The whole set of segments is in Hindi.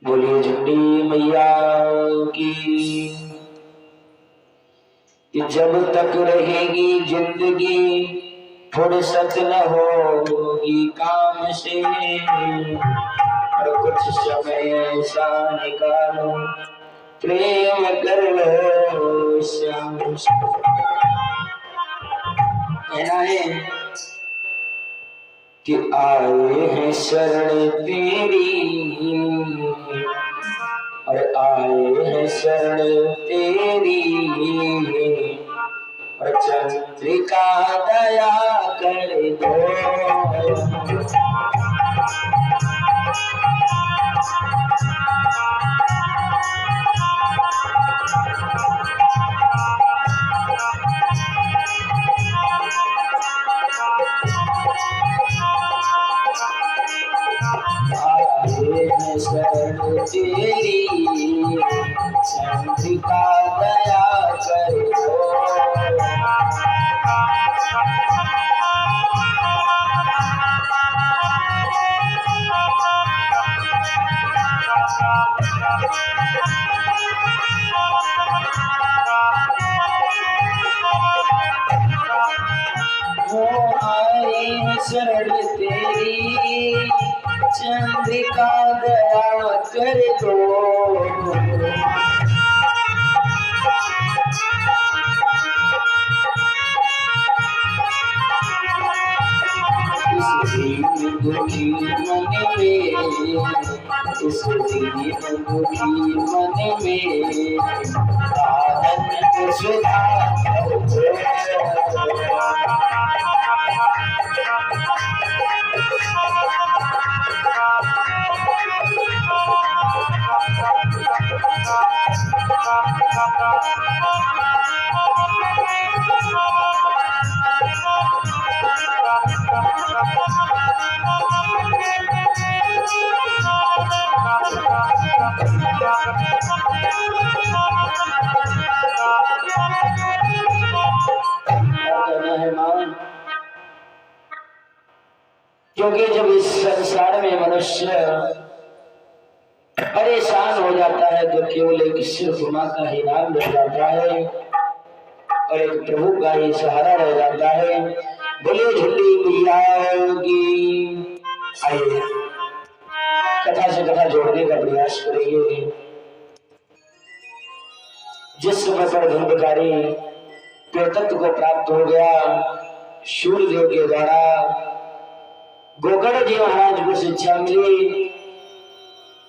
बोलिए झंडी मैया की। कि जब तक रहेगी जिंदगी फुर्सत न होगी काम से, और कुछ समय ऐसा निकालो प्रेम कर लो श्याम। कहना है कि आए हैं शरण तेरी, और आए हैं शरण तेरी, और चंद्रिका दया कर दो। शरण तेरी चंद्रिका दया कर दो। वो आए शरण तेरी चंद्रिका दया कर दो। इस दीन दुखी मन में, इस दीन दुखी मन में आनंद सुधा क्योंकि जब इस संसार में मनुष्य परेशान हो जाता है तो केवल एक सिर्फ माँ का ही नाम रह जाता है और एक प्रभु का ही सहारा रह जाता है। बोले झंडी मैया की। आइए कथा से कथा जोड़ने का प्रयास करेंगे। जिस समय पर धुंधकारी तत्व को प्राप्त हो गया सूर्यदेव के द्वारा, गोकर्ण जी महाराज को शिक्षा मिली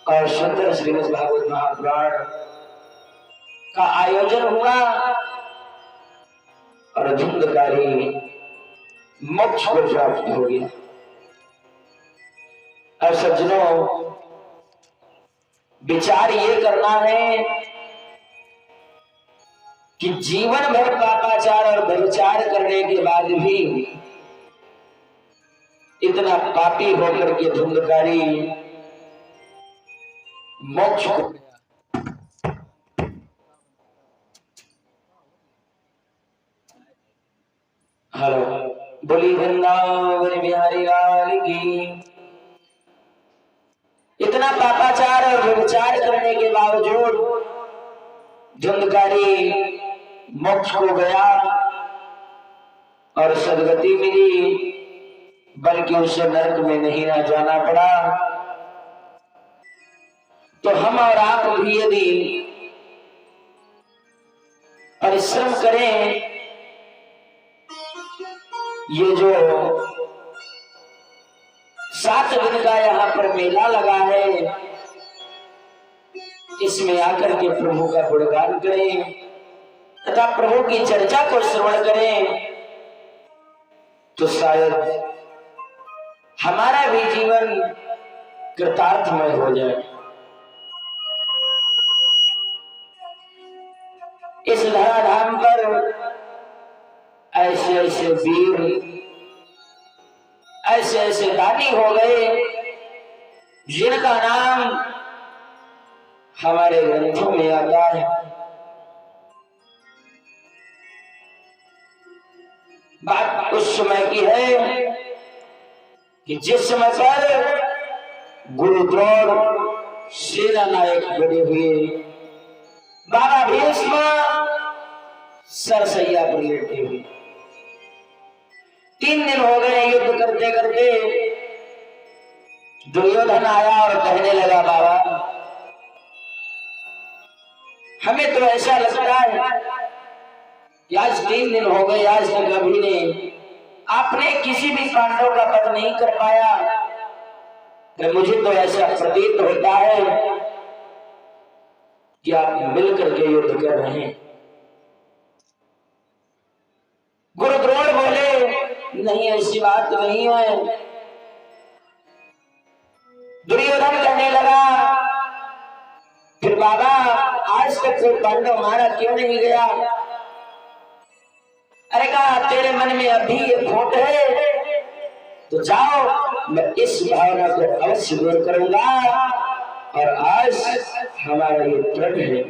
और सुंदर श्रीमद् भागवत महापुराण का आयोजन हुआ और धुंधकारी मोक्ष को प्राप्त हो गया। और सज्जनों, विचार ये करना है कि जीवन भर पापाचार और व्यभिचार करने के बाद भी इतना पापी होकर के धुंधकारी मोक्ष को हेलो बोली वृंदावन बिहारी लाल की। इतना पापाचार और व्यभिचार करने के बावजूद धुंधकारी मोक्ष को गया और सदगति मिली, बल्कि उसे नरक में नहीं ना जाना पड़ा। तो हम और आप भी यदि परिश्रम करें, ये जो 7 दिन का यहाँ पर मेला लगा है, इसमें आकर के प्रभु का गुणगान करें तथा प्रभु की चर्चा को श्रवण करें, तो शायद हमारा भी जीवन कृतार्थमय हो जाए। इस धराधाम पर ऐसे ऐसे वीर, ऐसे ऐसे दानी हो गए जिनका नाम हमारे ग्रंथों में आता है। बात उस समय की है कि जिस समय पर गुरुद्रोण सेना नायक बने हुए बाबा भीष्म सरसैया पर लेटे हुए। 3 दिन हो गए युद्ध करते करते। दुर्योधन आया और कहने लगा, बाबा हमें तो ऐसा लगता है कि आज 3 दिन हो गए, आज तक अभी ने आपने किसी भी पांडव का वध नहीं कर पाया। तो मुझे तो ऐसा प्रतीत होता है कि आप मिलकर के युद्ध कर रहे हैं। गुरु द्रोण बोले, नहीं ऐसी बात नहीं है। दुर्योधन कहने लगा, फिर बाबा आज तक कोई पांडव मारा क्यों नहीं गया? अरे कहा, तेरे मन में अभी ये खोट है तो जाओ, मैं इस भावना को अवश्य दूर करूंगा। और आज हमारा ये प्रण है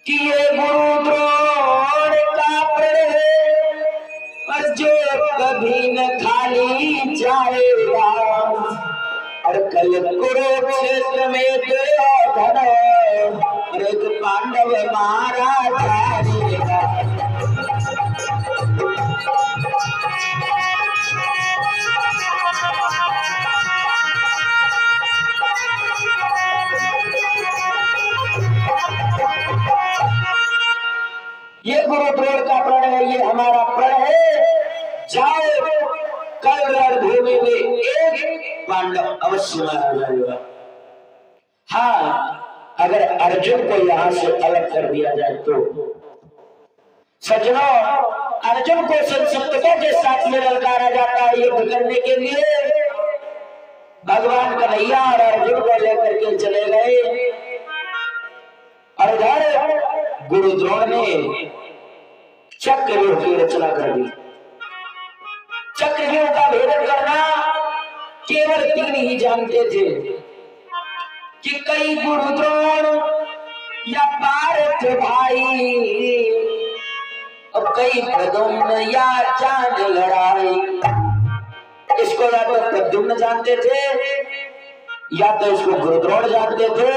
कि ये गुरु द्रोण का प्रण है और जो कभी न खाली जाएगा। और कल कुरुक्षेत्र में दुर्योधन और एक पांडव मारा जाएगा। ये गुरु द्रोण का प्रण है, ये हमारा प्रण है। जाओ, कल रणभूमि में एक पांडव अवश्य मारा जाएगा। हाँ, अगर अर्जुन को यहां से अलग कर दिया जाए तो। सज्जनों, अर्जुन को संसप्तकों के साथ में ललकारा जाता है युद्ध करने के लिए। भगवान कन्हैया और अर्जुन को लेकर के चले गए और इधर गुरु द्रोण ने चक्रव्यूह की रचना कर दी। चक्रव्यूह का भेदन करना केवल 3 ही जानते थे कि कई गुरु द्रोण या पार्थ भाई और कई प्रद्युम्न या चांद लड़ाई। इसको या तो प्रद्युम्न जानते थे, या तो इसको गुरु द्रोण जानते थे,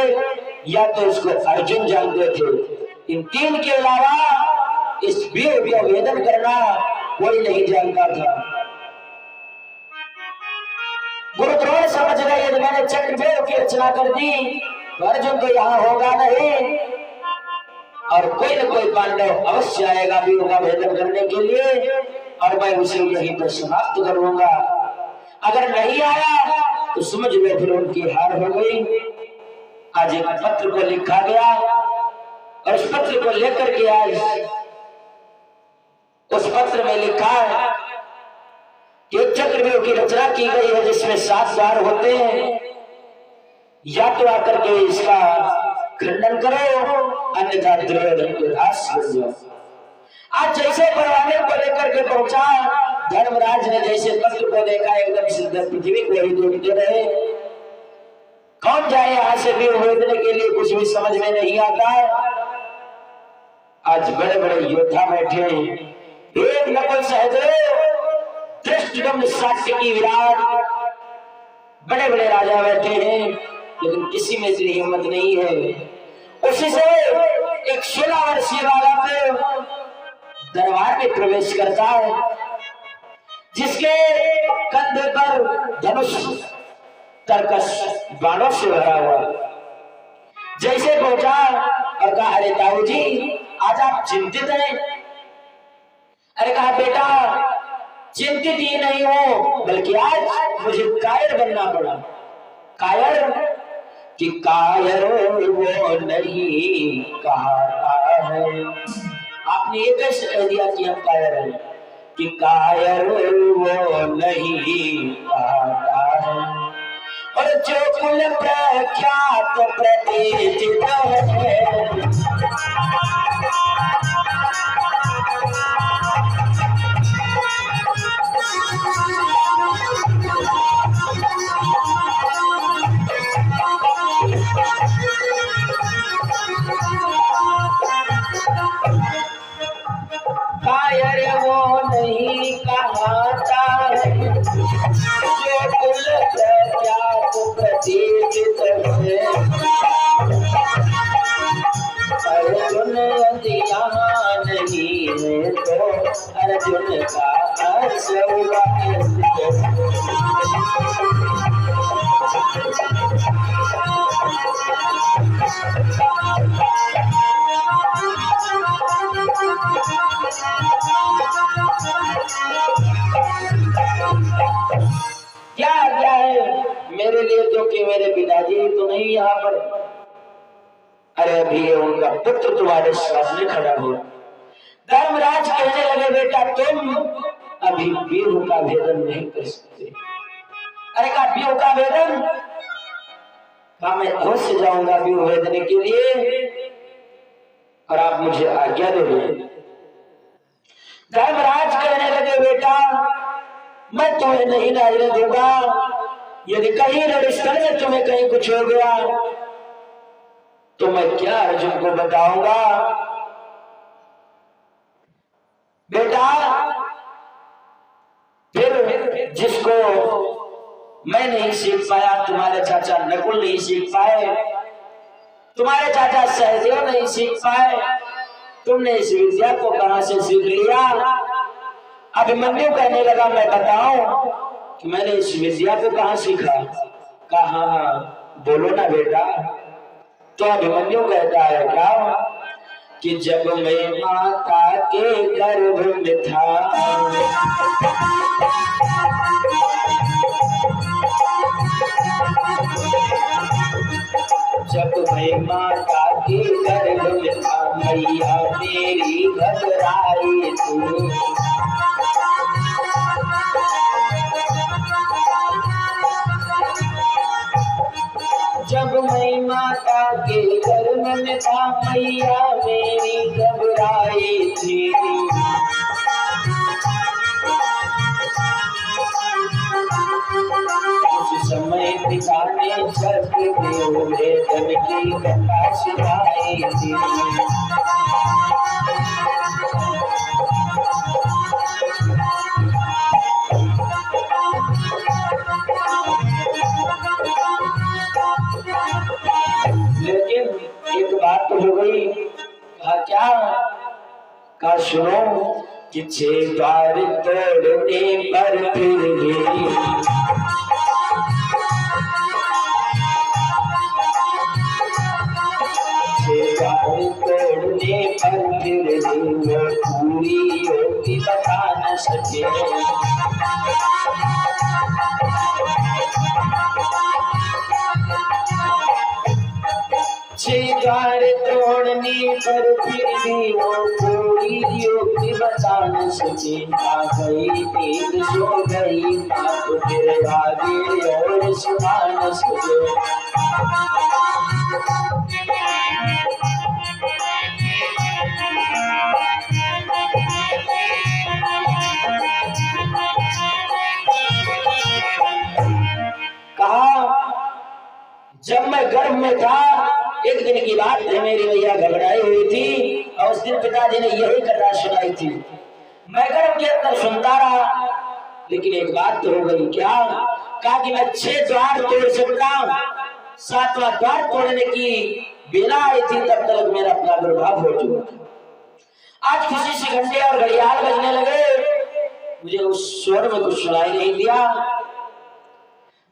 या तो इसको अर्जुन जानते थे। इन 3 के अलावा इस व्यूह का भेदन करना कोई नहीं जानता था। गुरु द्रोण समझ गए यदि मैंने चक्रव्यूह की रचना कर दी तो अर्जुन तो यहाँ होगा नहीं और कोई न कोई पांडव अवश्य आएगा व्यूह का भेदन करने के लिए और मैं उसे यहीं पर समाप्त करूंगा। अगर नहीं आया तो समझ लो फिर उनकी हार हो गई। आज एक पत्र को लिखा गया और उस पत्र को लेकर के आज उस पत्र में लिखा है कि चक्रव्यूह की रचना की गई है जिसमें 7 द्वार होते हैं। या तो आकर के इसका खंडन करो, अन्यथा दुर्योधन के दास बन जाओ। आज जैसे परवाने को लेकर के पहुंचा, धर्मराज ने जैसे पत्र को देखा एकदम सिद्ध पृथ्वी को ही देखते रहे। कौन जाए यहां से भी भेदने के लिए, कुछ भी समझ में नहीं आता। आज बड़े बड़े योद्धा बैठे हैं, एक नकुल सहदेव, धृष्टद्युम्न सात्यकी विराट, बड़े बड़े राजा बैठे हैं, लेकिन किसी में इतनी हिम्मत नहीं है। उसी से एक 16 वर्षीय बालक दरबार में प्रवेश करता है जिसके कंधे पर धनुष तरकस बाणों से भरा हुआ। जैसे पहुंचा और कहा, अरे ताऊ जी आज आप चिंतित हैं? अरे कहा, बेटा चिंतित ही नहीं हो, बल्कि आज मुझे कायर बनना पड़ा। कायर कि कायर वो नहीं कहता है। आपने ये कैसे कह दिया कि हम कायर हैं? कि कायर वो नहीं कहता है और जो कुल प्रख्यात प्रतिष्ठित है। कायर वो नहीं कहता है जो कुल प्रख्यात प्रतिष्ठित है। हो कि मेरे पिताजी तो नहीं यहाँ पर? अरे अभी उनका पुत्र तुम्हारे सामने खड़ा हो। धर्मराज कहने लगे बेटा तुम अभी व्यूह का भेदन नहीं कर सकते। अरे का व्यूह का भेदन? कहा मैं अवश्य जाऊंगा व्यूह भेदने के लिए और आप मुझे आज्ञा दे दें। धर्मराज कहने लगे बेटा मैं तुम्हें नहीं जाने दूंगा। यदि कहीं रणस्थल में तुम्हें कहीं कुछ हो गया तो मैं क्या अर्जुन को बताऊंगा? बेटा फिर जिसको मैं नहीं सीख पाया, तुम्हारे चाचा नकुल नहीं सीख पाए, तुम्हारे चाचा सहदेव नहीं सीख पाए, तुमने इस विद्या को कहां से सीख लिया? अभिमन्यु कहने लगा मैं बताऊं कि मैंने इस विद्या को कहां सीखा? कहा बोलो ना बेटा। तो अभिमन्यु कहता है क्या कि जब मैं माता के गर्भ में था जब मैं माता के गर्भ में था मैया मेरी घबराई थी। जब मैं माता के गर्भ में था मैया मेरी घबराई थी। उस समय पिता ने चक्रदेव वेदन की कथा सुनाई थी। लेकिन एक बात तो हो गई। कहा क्या? कहा सुनो कि 6 बार तोड़ने पर फिर भी 6 बार तोड़ने पर फिर भी वो पूरी योगी बता न सके। द्वार तोड़ने पर फिर भी वो पूरी योगी बता न सके। आ गई नींद सो गई माँ तो फिर आगे और सुना न सके। कहा जब मैं गर्भ में था एक दिन की बात है, मेरी मैया घबराई हुई थी और उस दिन पिताजी ने यही कथा सुनाई थी। मैं गर्भ के अंदर सुनता रहा, लेकिन एक बात तो हो गई। क्या? कहा कि मैं 6 द्वार तोड़ सकता हूँ। 7वां द्वार तोड़ने की बेला आई थी, तब तक मेरा प्रादुर्भाव हो चुका था। आज खुशी से घंटे और घड़ियाल बजने लगे, मुझे उस स्वर में कुछ सुनाई नहीं दिया।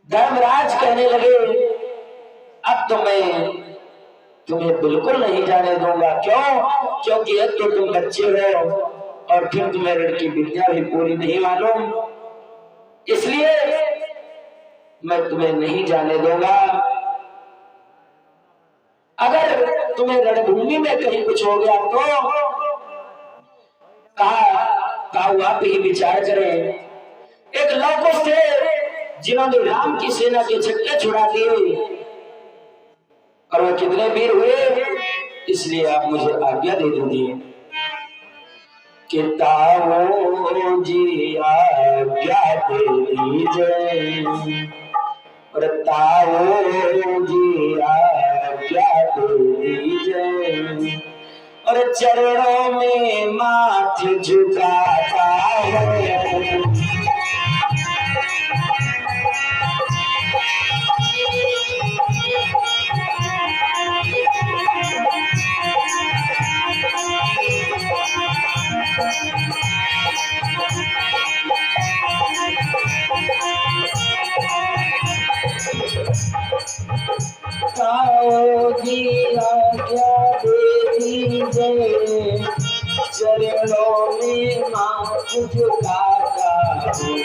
धर्मराज कहने लगे अब तो मैं तुम्हें बिल्कुल नहीं जाने दूंगा। क्यों? क्योंकि अब तो तुम बच्चे हो और फिर तुम्हें ऋण की विद्या भी पूरी नहीं मालूम, इसलिए मैं तुम्हें नहीं जाने दूंगा। अगर तुम्हें रणभूमि में कहीं कुछ हो गया तो कहा आप ही विचार करें। एक लौकुश थे जिन्होंने राम की सेना के छक्के छुड़ा दिए और वो कितने वीर हुए, इसलिए आप मुझे आज्ञा दे दीजिए कि ताऊ जी आज्ञा दे दीजिए और ताऊ जी आज्ञा दे दीजिए और चरणों में माथ झुकाता है। चरणों में माथ झुकाता हूँ।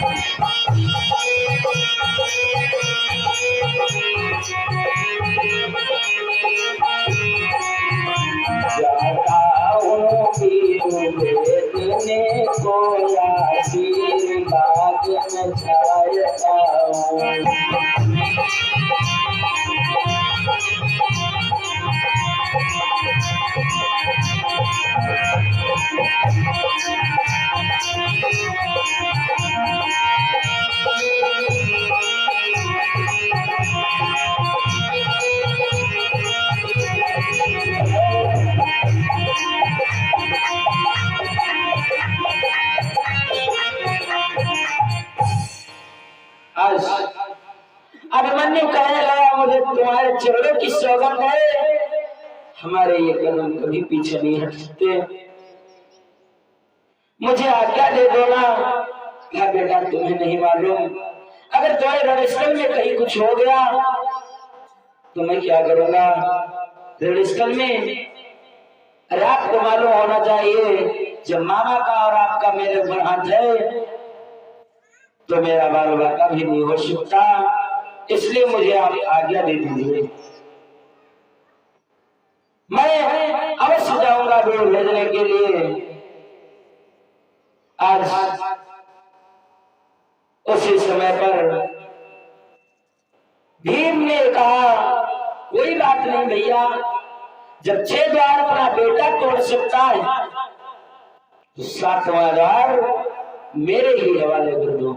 अभिमन्यु कहने लगा, मुझे तुम्हारे चरणों की सौगंध है, हमारे ये कदम कभी पीछे नहीं हट सकते, मुझे आज्ञा दे दो ना। क्या बेटा तुम्हें नहीं मालूम, अगर तुम्हारे रणस्थल में कहीं कुछ हो गया तो मैं क्या करूंगा? रणस्थल में रात को मालूम होना चाहिए, जब मामा का और आपका मेरे ऊपर हाथ है तो मेरा बाल बाका भी नहीं हो सकता, इसलिए मुझे आप आज्ञा दे दीजिए। मैं अवश्य जाऊंगा दूर भेजने के लिए। आज उसी समय पर भीम ने कहा, कोई बात नहीं भैया, जब 6 द्वार अपना बेटा तोड़ सकता है तो 7वां द्वार मेरे ही हवाले कर दो,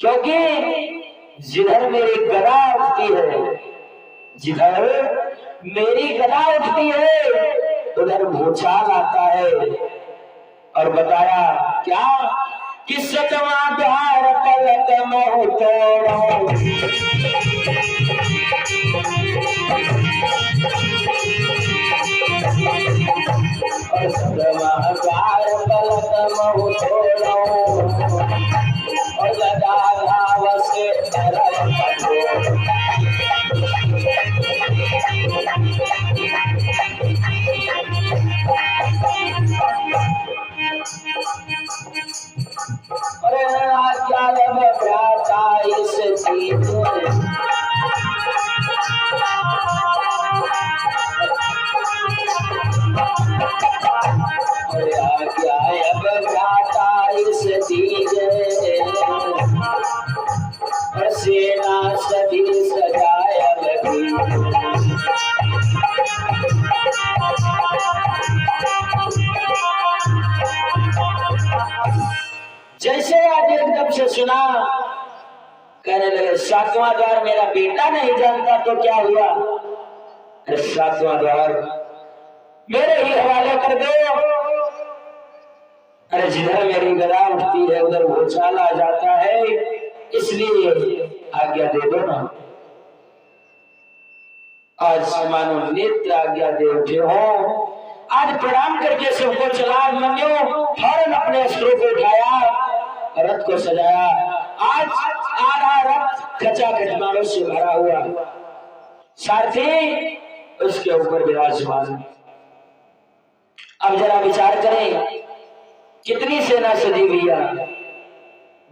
क्योंकि जिधर मेरी गदा उठती है, जिधर मेरी गदा उठती है उधर भूचाल आता है। और बताया क्या कि 7वां द्वार पलक महु तोड़ो, और 7वां द्वार पलक महु तोड़ो, और गदा घाव से धरम पटो। अरे आज्ञा लब भ्राता इस चीज, अरे आज्ञा लब भ्राता इस चीज, सेना सभी सजाया लगी। जैसे आज एकदम से सुना, कहने लगे 7वां द्वार मेरा बेटा नहीं जानता तो क्या हुआ? अरे 7वां द्वार मेरे ही हवाले कर दो। अरे जिधर मेरी गदा उठती है उधर भूचाल आ जाता है, इसलिए आज्ञा दे दो ना। आज मानो नित्य आज्ञा दे उठे हो। आज प्रणाम करके सबको चला मन्यो, फौरन अपने अस्त्रों को उठाया, रथ को सजाया। आज आधा रथ खचाखच मारों से भरा हुआ, सारथी उसके ऊपर विराजमान। अब जरा विचार करें, कितनी सेना सजी भैया?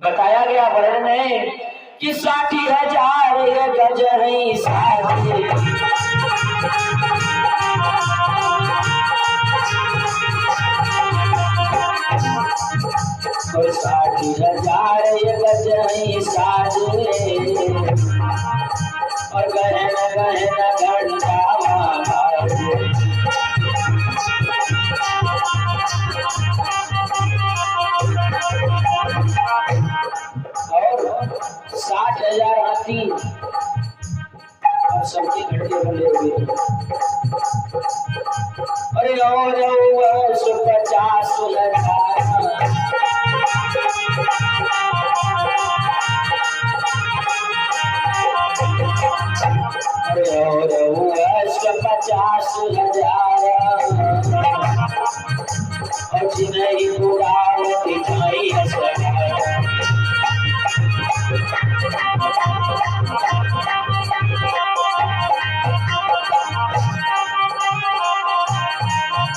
बताया गया वर्णन है कि 60,000 गज है साथी, और 60,000 गज है साजे, और गहन गहन घंटा और 60,000 हाथी और सबके घंटे बने हुए। अरे और 50,000 और जिन्हें उड़ाओ दिखाई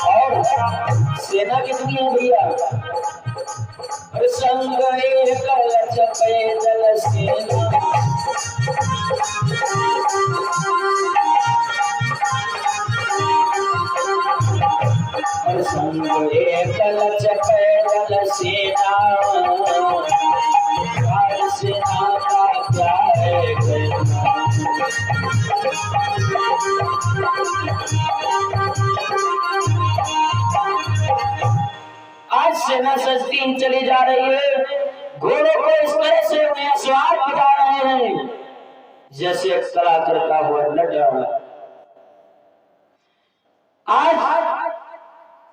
और सेना कितनी है भैया? और संग एक लक्ष पैदल सेना, और संग एक लक्ष पैदल सेना, आज सेना सजती ही चली जा रही है। घोड़ों को इस तरह से उन्हें सवार बता रहे हैं जैसे एक कला करता हुआ नट। आज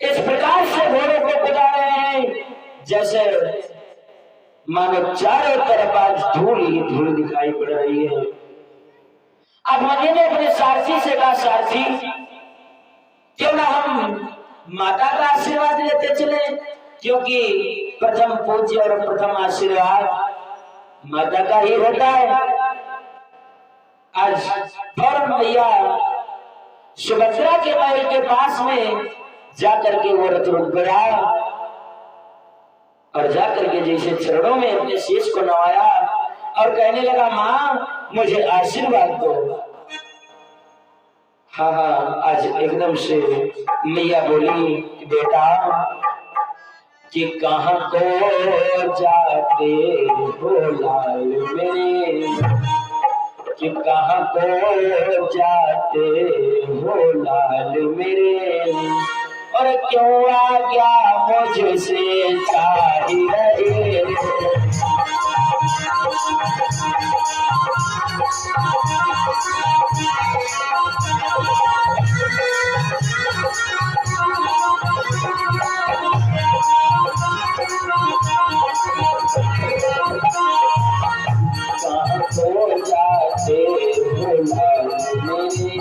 इस प्रकार से घोड़ों को बता रहे हैं जैसे मानो चारों तरफ आज धूल ही धूल दिखाई पड़ रही है। अब मनी ने अपने सारथी से कहा, सारथी क्यों ना हम माता का आशीर्वाद लेते चले, क्योंकि प्रथम पूज्य और प्रथम आशीर्वाद माता का ही होता है। आज फौरन मैया सुभद्रा के महल के पास में जाकर के वो रथ रुक गया और जाकर के जैसे चरणों में अपने शीश को नवाया और कहने लगा, माँ मुझे आशीर्वाद दो। हाँ हाँ, आज एकदम से मैया बोली, बेटा कि कहाँ को जाते हो लाल मेरे, कि कहाँ को जाते हो लाल मेरे, और क्यों आ गया मुझसे चाही रहे। कहाँ को जाते हो लाल मेरे,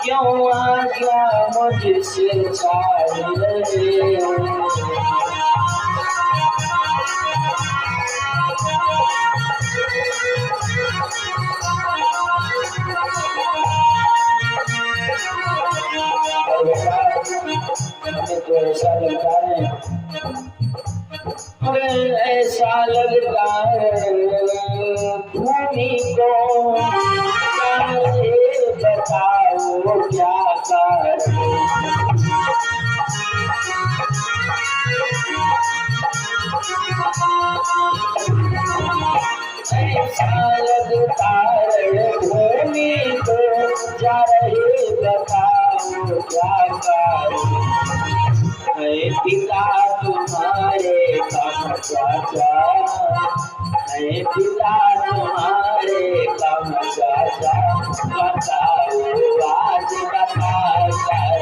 क्यों आ गया मुझसे चाही रहे। हमें तो ऐसा लगता है, हमें ऐसा लगता है भूमि को बताओ क्या करें। ऐसा लगता है भूमि को जा रहे बताओ क्या करें। पिता तुम्हारे कम चाचा, पिता तुम्हारे कम चाचा, बताओ आज बता कर।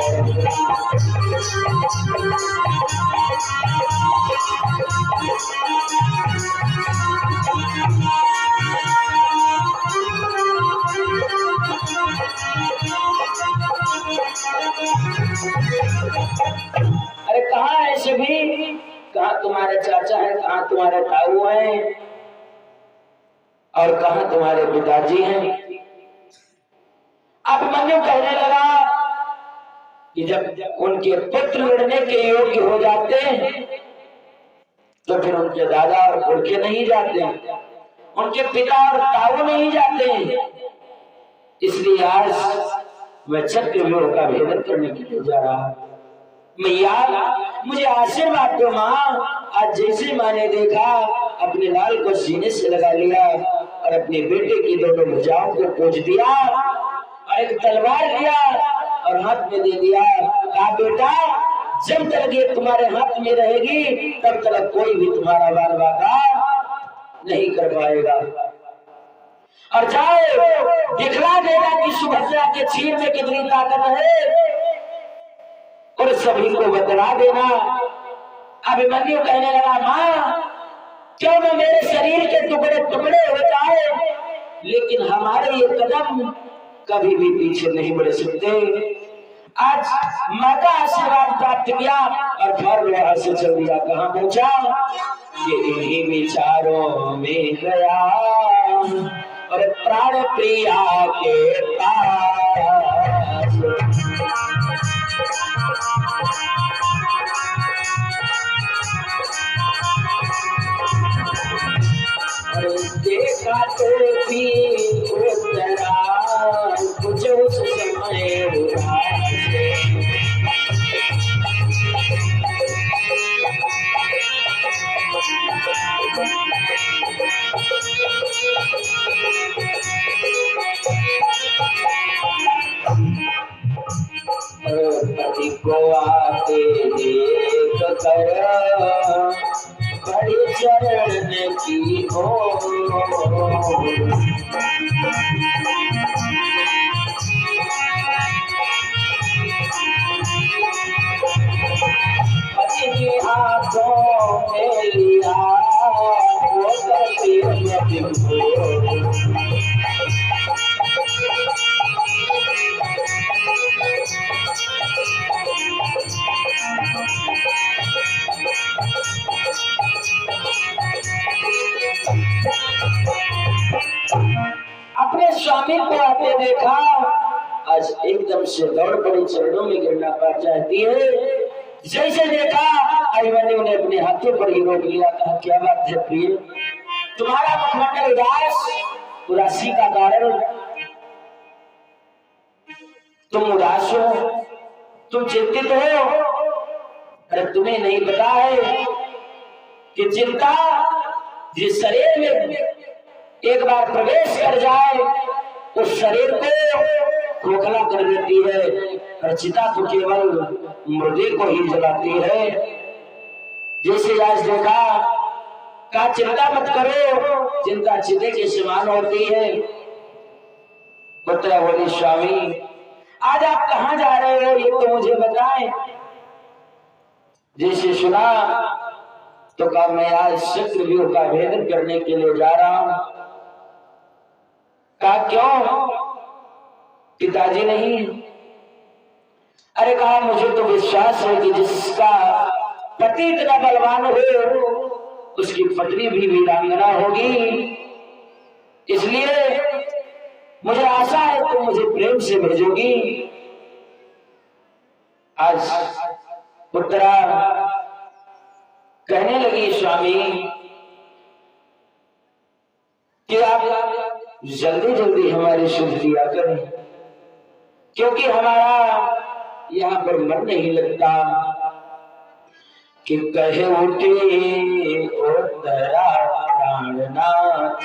अरे कहाँ है सभी, कहाँ तुम्हारे चाचा है, कहाँ तुम्हारे ताऊ हैं, और कहाँ तुम्हारे पिताजी हैं। अब मनु कहने लगा कि जब उनके पुत्र लड़ने के योग्य हो जाते हैं तो फिर उनके दादा और पुरखे नहीं जाते, उनके पिता और ताऊ नहीं जाते। इसलिए आज मैं चक्रव्यूह का भेदन करने के लिए जा रहा हूं। मैया मुझे आशीर्वाद दो माँ। आज जैसे माँ ने देखा अपने लाल को सीने से लगा लिया और अपने बेटे की दोनों भुजाओं को पोंछ दिया और एक तलवार लिया और हाथ में दे दिया। कहा, बेटा जब तक ये तुम्हारे हाथ में रहेगी तब तक कोई भी तुम्हारा बाल बाका नहीं कर पाएगा। और जाओ दिखला देना कि सुभद्रा के चीर में कितनी ताकत है और सभी को बतला देना। अभिमन्यु कहने लगा, माँ क्यों न मेरे शरीर के टुकड़े टुकड़े हो जाए, लेकिन हमारे ये कदम कभी भी पीछे नहीं बढ़ सकते। आज माता आशीर्वाद प्राप्त किया और फिर वहां से चल दिया। कहाँ पहुंचा, ये इन्हीं विचारों में गया और प्राण प्रिया के पास। देखा तो भी उतरा कुछ उस समय हो। अपने हाथों में लिया वो तस्वीर अपने स्वामी को आते देखा, आज एकदम से दौड़ पड़ी, चरणों में गिरना पा चाहती है। जैसे देखा अभिमन्यु ने अपने हाथों पर ही रोक लिया, कहा क्या बात है प्रिय, तुम्हारा मुखमंडल उदास, उदासी का कारण, तुम उदास हो, तुम चिंतित हो। अरे तुम्हें नहीं पता है कि चिंता जिस शरीर में एक बार प्रवेश कर जाए उस शरीर को खोखला कर देती है, और चिता तो केवल मुर्दे को ही जलाती है। जैसे आज देखा, का चिंता मत करो, चिंता चिते के समान होती है। पुत्र बोले स्वामी आज आप कहाँ जा रहे हो, ये तो मुझे बताएं। जैसे सुना तो कहा मैं आज चक्रव्यूह का भेदन करने के लिए जा रहा हूं। कहा क्यों पिताजी नहीं? अरे कहा मुझे तो विश्वास है कि जिसका पति इतना बलवान हो उसकी पत्नी भी वीरांगना होगी, इसलिए मुझे आशा है तुम मुझे प्रेम से भेजोगी। आज पुत्रा कहने लगी स्वामी कि आप जल्दी जल्दी हमारी सुध लिया करें, क्योंकि हमारा यहाँ पर मन नहीं लगता। कि कहे उठे और दया प्राणनाथ,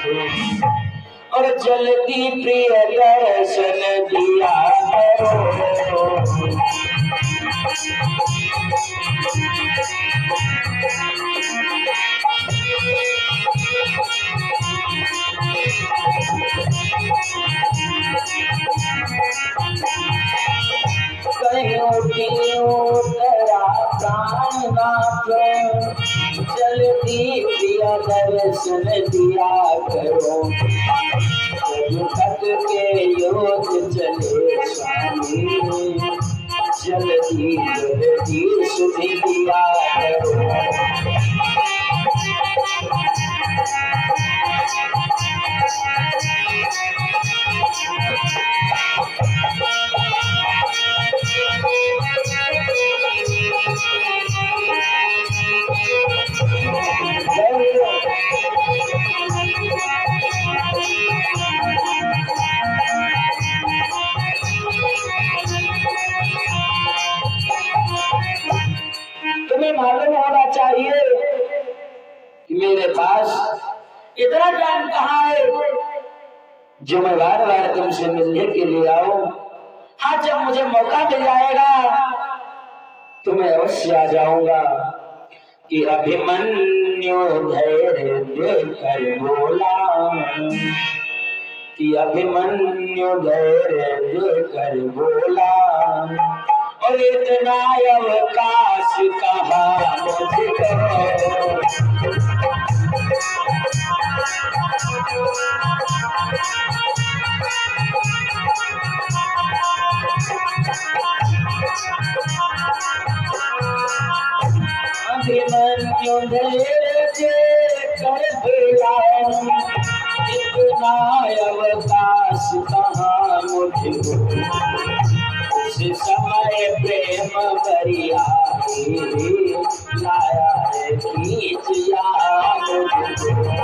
और जल्दी प्रिय दर्शन दिया करो। जल्दी प्रिय दर्शन दिया करो। भक्त के योग चले स्वामी, जल्दी जल्दी सुध दिया करो। तुम्हें मालूम होना चाहिए कि मेरे पास इतना टाइम कहाँ है जो मैं बार बार तुमसे मिलने के लिए आऊं। हाँ, जब मुझे मौका मिल जाएगा तो मैं अवश्य आ जाऊंगा। कि अभिमन्यु धैर्य देकर बोला, कि अभिमन्यु धैर्य देकर बोला, और इतना अवकाश कहाँ मुझको। अभिमन्यु धैर्य देकर बोला, इतना अवकाश कहाँ मुझको। उस समय प्रेम बरिया लाया है खींच याद मुझको।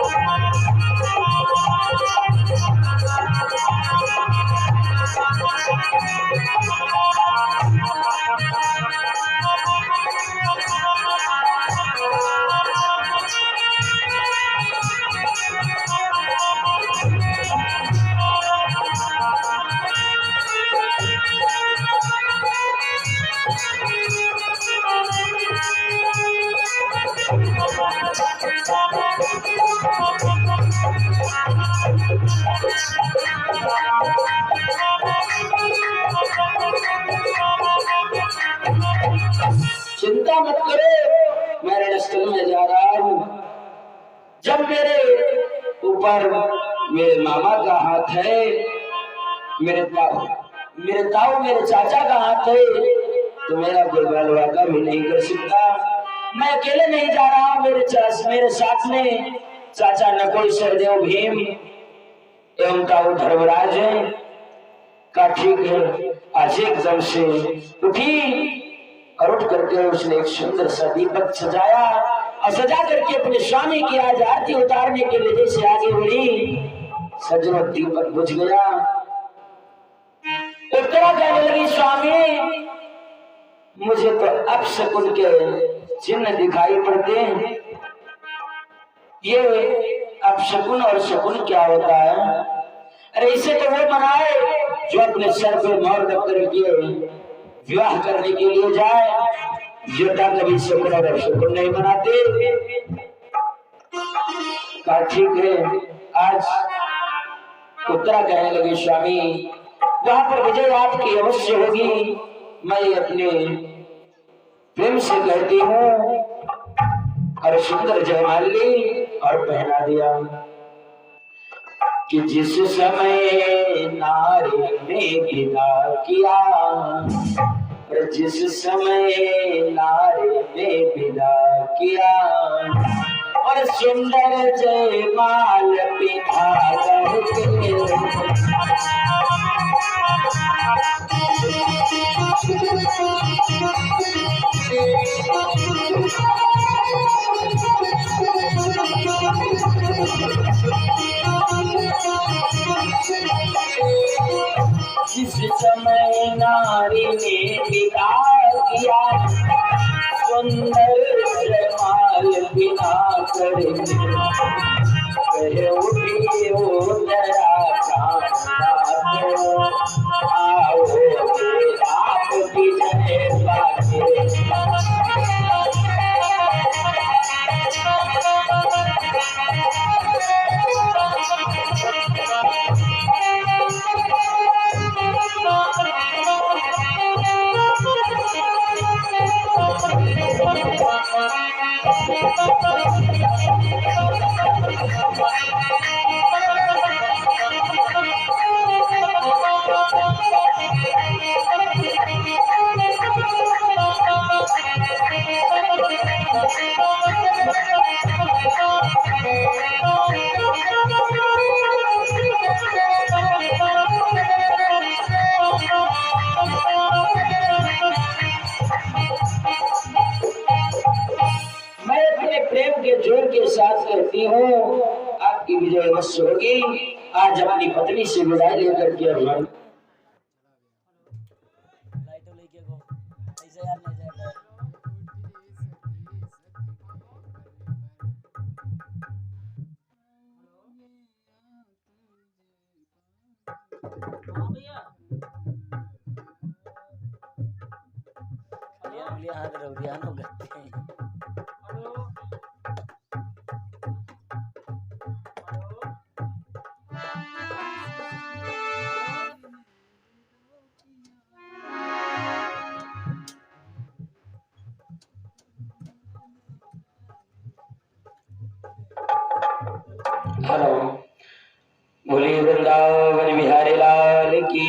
मत करो, मैं रणस्थल में जा रहा हूं। जब मेरे ऊपर मेरे मामा का हाथ है, मेरे ताऊ मेरे चाचा का हाथ है, तो मेरा कोई बलवादा भी नहीं कर सकता। मैं अकेले नहीं जा रहा हूं, मेरे साथ में चाचा नकुल, सहदेव, भीम एवं ताऊ धर्मराज है। का ठीक है। आज एकदम से उठी और उठ करके उसने एक सुंदर सा दीपक सजाया और सजा करके अपने स्वामी की आज आरती उतारने के लिए जैसे आगे बढ़ी, सजनों दीपक बुझ गया। उत्तरा कहने लगी, स्वामी मुझे तो अपशकुन के चिन्ह दिखाई पड़ते हैं। ये अपशकुन और शकुन क्या होता है? अरे इसे तो वो मनाए जो अपने सर पे मोहर रख करके विवाह करने के लिए जाए। जोता कभी शकुन और अपशकुन नहीं मनाते। कहा ठीक है। आज उत्तरा कहने लगी, स्वामी वहां पर विजय आपकी अवश्य होगी। मैं अपने प्रेम से कहती हूँ। और सुंदर जयमाल ली और पहना दिया कि जिस समय नारी ने विदा किया, और जिस समय नारी ने विदा किया, और सुंदर जयमाल पिता करके जिस समय नारी ने विदा किया, सुंदर जयमाल बिना करे कहे उठी उतरा आओ आप विजय पाके। जोर के साथ कहती हूँ आपकी विजय अवश्य होगी। आज अपनी पत्नी से विदाई लेकर के अभिमान हाथ रख दिया ना करते हैं। हेलो, बोलिए वृंदावन बिहारी लाल की।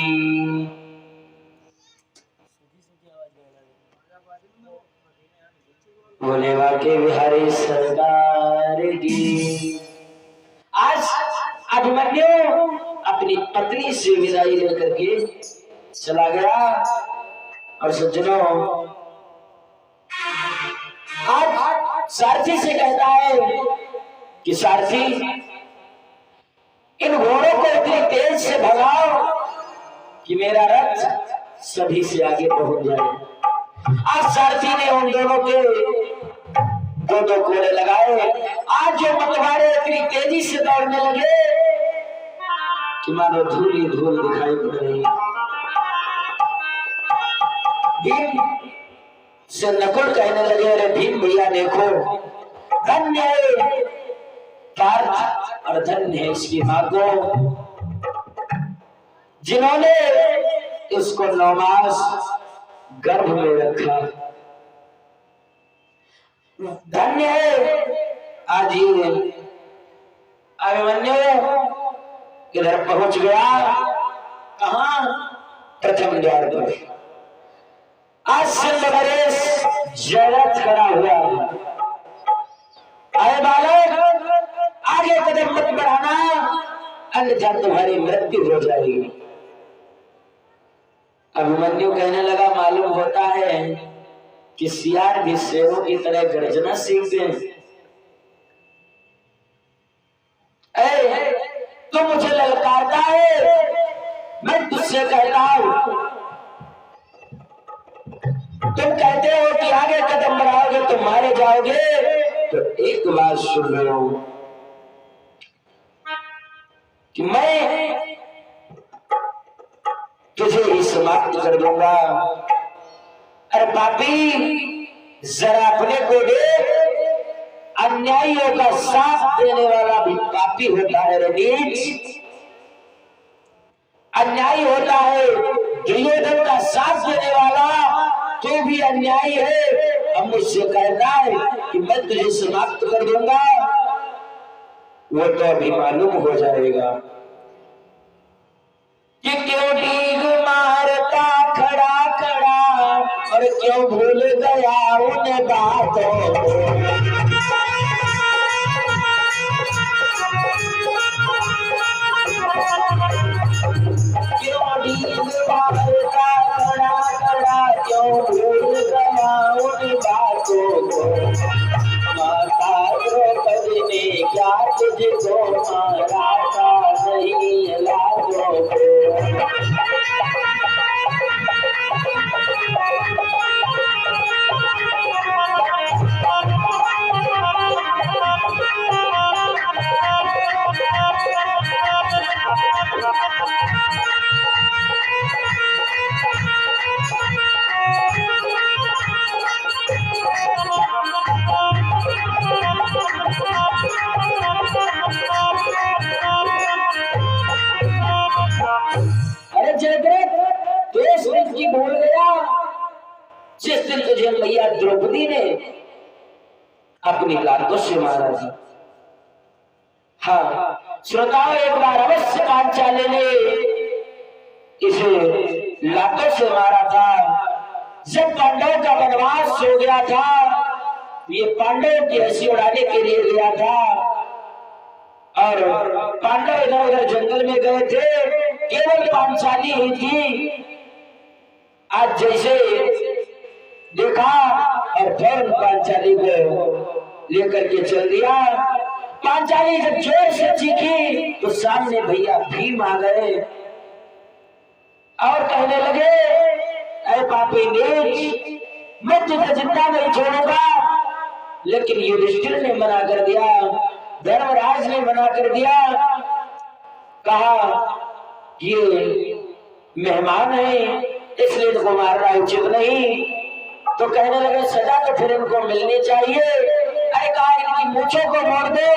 बोले वाके बिहारी सरदार की। आज अभिमन्यु अपनी पत्नी से विदाई लेकर के चला गया। और सज्जनों, आज सारथी से कहता है कि सारथी इन घोड़ों को इतनी तेज से भगाओ कि मेरा रथ सभी से आगे पहुंच जाए। आज सारथी ने उन दोनों के दो घोड़े लगाए। आज जो मतवारे इतनी तेजी से दौड़ने लगे कि मानो धूल ही धूल दिखाई पड़ रही है। भीम से नकुल कहने लगे, अरे भीम भैया देखो, धन्य है पार्थ और धन्य है इसकी मां को, जिन्होंने इसको 9 मास गर्भ में रखा। धन्य है आज ये अभिमन्यु इधर पहुंच गया। कहां? प्रथम द्वार पर। आज सिंधवरेश जयरथ खड़ा हुआ। आए बालक, आगे कदम मत बढ़ाना, अन्यथा तुम्हारी मृत्यु हो जाएगी। अभिमन्यु कहने लगा, मालूम होता है कि सियार भी शेरों की तरह गर्जना सीखते हैं। तू मुझे ललकारता है, मैं तुझसे कहता हूं, तुम कहते हो कि आगे कदम बढ़ाओगे तो मारे जाओगे, तो एक बात सुन लो कि मैं तुझे ही समाप्त कर दूंगा। अरे पापी, जरा अपने को देख, अन्यायियों का साथ देने वाला भी पापी होता है रे नीच। अन्यायी होता है, दुर्योधन का साथ देने वाला तो भी अन्यायी है। अब मुझसे कहना है कि मैं तुझे समाप्त कर दूंगा, वो तो अभी मालूम हो जाएगा कि क्यों डीग मारता खड़ा खड़ा और क्यों भूल गया उन बातों को। क्यों डीग मारता खड़ा खड़ा क्यों भूल गया उन बातों को। माता द्रौपदी ने क्या तुझको मारा था नहीं लाजों को। भूल गया जिस दिन तुझे मैया द्रौपदी ने अपनी लातों से मारा था। हाँ श्रोताओं, एक बार अवश्य पांचाली ने इसे लातों से मारा था। जब पांडवों का वनवास हो गया था, ये पांडवों की हंसी उड़ाने के लिए गया था और पांडव इधर उधर जंगल में गए थे, केवल पांचाली ही थी। आज जैसे देखा और फौरन पांचाली को लेकर के चल दिया। पांचाली जब जोर से चीखी तो सामने भैया भीम आ गए और कहने लगे, अरे पापी नीच, मैं तुझे जिंदा नहीं छोड़ूंगा। लेकिन युधिष्ठिर ने मना कर दिया, धर्मराज ने मना कर दिया, कहा ये मेहमान है इसलिए इनको मारना उचित नहीं। तो कहने लगे सजा तो फिर इनको मिलनी चाहिए। अरे कहा इनकी मूंछों को मोड़ दो,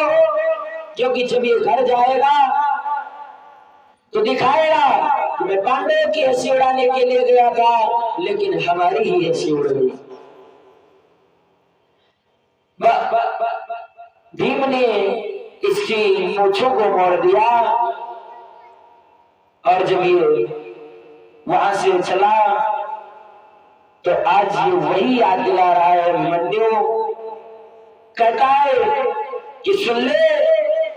क्योंकि जब ये घर जाएगा तो दिखाएगा कि मैं पांडवों की हंसी उड़ाने के लिए गया था, लेकिन हमारी ही हंसी उड़ गई। भीम ने इसकी मूंछों को मोड़ दिया और जब ये वहां से चला तो आज ये वही याद दिला रहा है। अभिमन्यु कहता है कि सुन ले,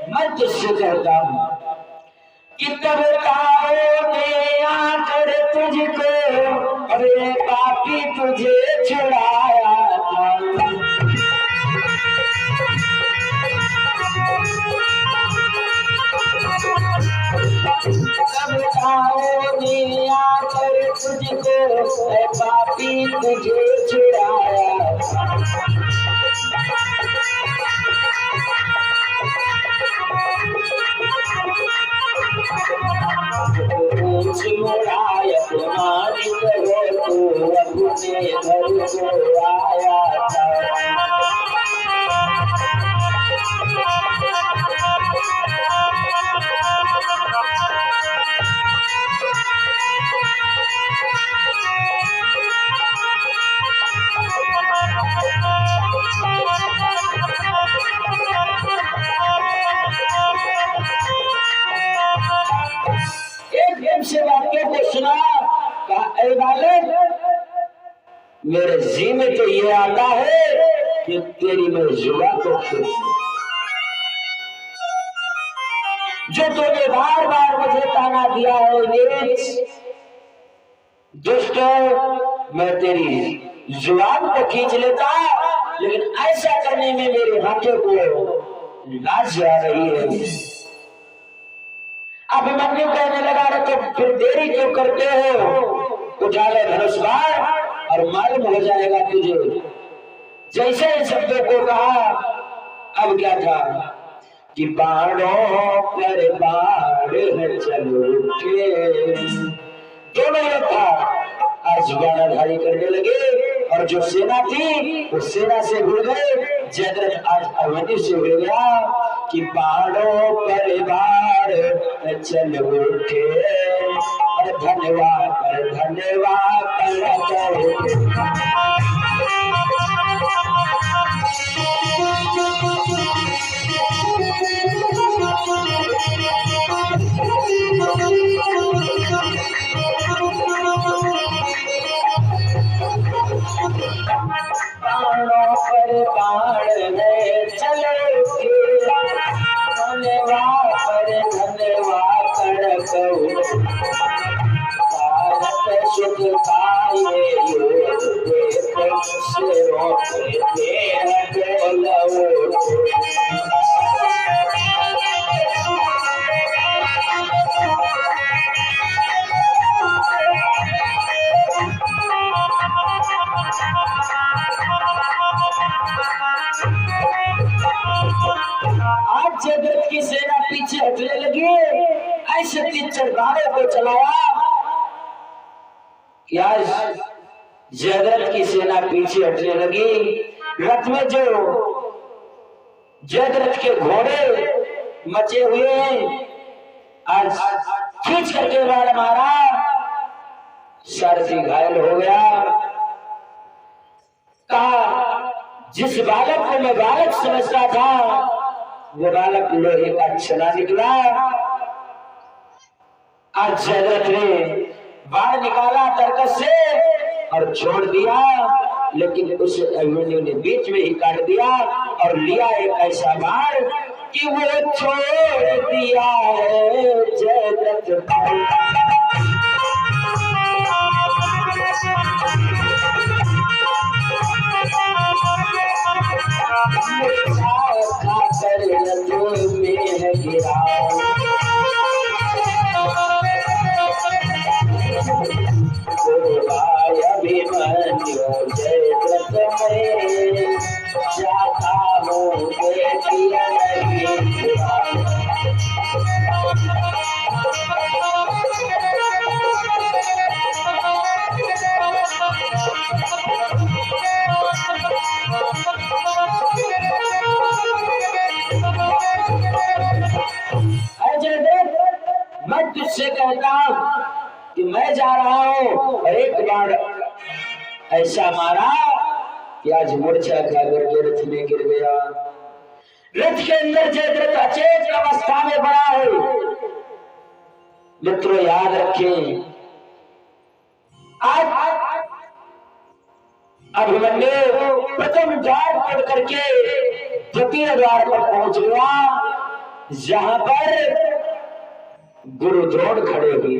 मैं तुझसे कहता हूं कि तब तारों ने आकर तुझको, अरे पापी तुझे छुड़ाया था। तब तारों ने आकर तुझको, अरे पापी तुझे छुड़ाया था। मुड़ाया तुम्हारी हो तो अपने घर को आया था। बालक, मेरे जी में तो ये आता है कि तेरी मैं जुबान को खींच, जो तूने बार बार मुझे ताना दिया है नीच दुष्ट, मैं तेरी जुबान को खींच लेता, लेकिन ऐसा करने में मेरे हाथों को लाज आ रही है। अभिमन्यु कहने लगा, रे तो फिर देरी क्यों करते हो, उठा ले धनुष बाण और मालूम हो जाएगा तुझे। जैसे इन शब्दों को कहा, अब क्या था कि बाणों पर बाण चलो के दोनों योद्धा आज बाणाधारी करने लगे, और जो सेना थी उस सेना से भिड़ गए। जयद्रथ आज अभिमन्यु से भिड़ गया कि बाणों पर बाण चल उठे, और धन्यवाद पर धन्यवाद बाणों पर बाण चले धन्यवाद पर धन्यवाद भारत सुख पाए शेरों के आज जयद्रथ की सेना पीछे हटने लगी। ऐसे 3 बाणों को चलाया कि आज जयद्रथ की सेना पीछे हटने लगी। रथ में जो जयद्रथ के घोड़े मचे हुए हैं, आज खींच करके बाण मारा, सारथी घायल हो गया। कहा, जिस बालक को मैं बालक समझता था वो बालक लोहे का छना निकला। आज जयद्रथ ने बाण निकाला तरकस से और छोड़ दिया, लेकिन उस अभिमन्यु ने बीच में ही काट दिया और लिया एक ऐसा बाण कि वो छोड़ दिया है जयद्रथ। मैं तुझसे कहता हूं कि मैं जा रहा हूं, और एक बार ऐसा मारा कि आज मूर्छा खाकर के रथ में गिर गया। रथ के अंदर जयद्रथ अचेत अवस्था में पड़ा है। मित्रों याद रखें, आज अभिमन्यु प्रथम द्वार खोल करके द्वितीय द्वार पर पहुंच गया, जहां पर गुरु द्रोण खड़े हुए।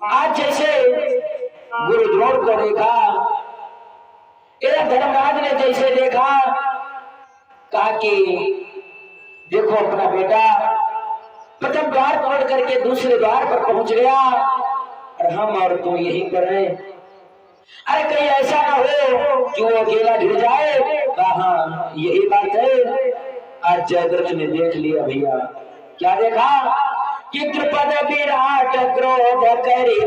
आज जैसे गुरु द्रोण को देखा, धर्मराज ने जैसे देखा, कहा कि देखो अपना बेटा प्रथम द्वार तोड़ करके दूसरे द्वार पर पहुंच गया, और हम और तुम यहीं पर हैं। अरे कहीं ऐसा ना हो कि वो अकेला गिर जाए। कहा यही बात है। आज जयद्रथ ने देख लिया भैया, क्या देखा कि द्रुपद विराट क्रोध करी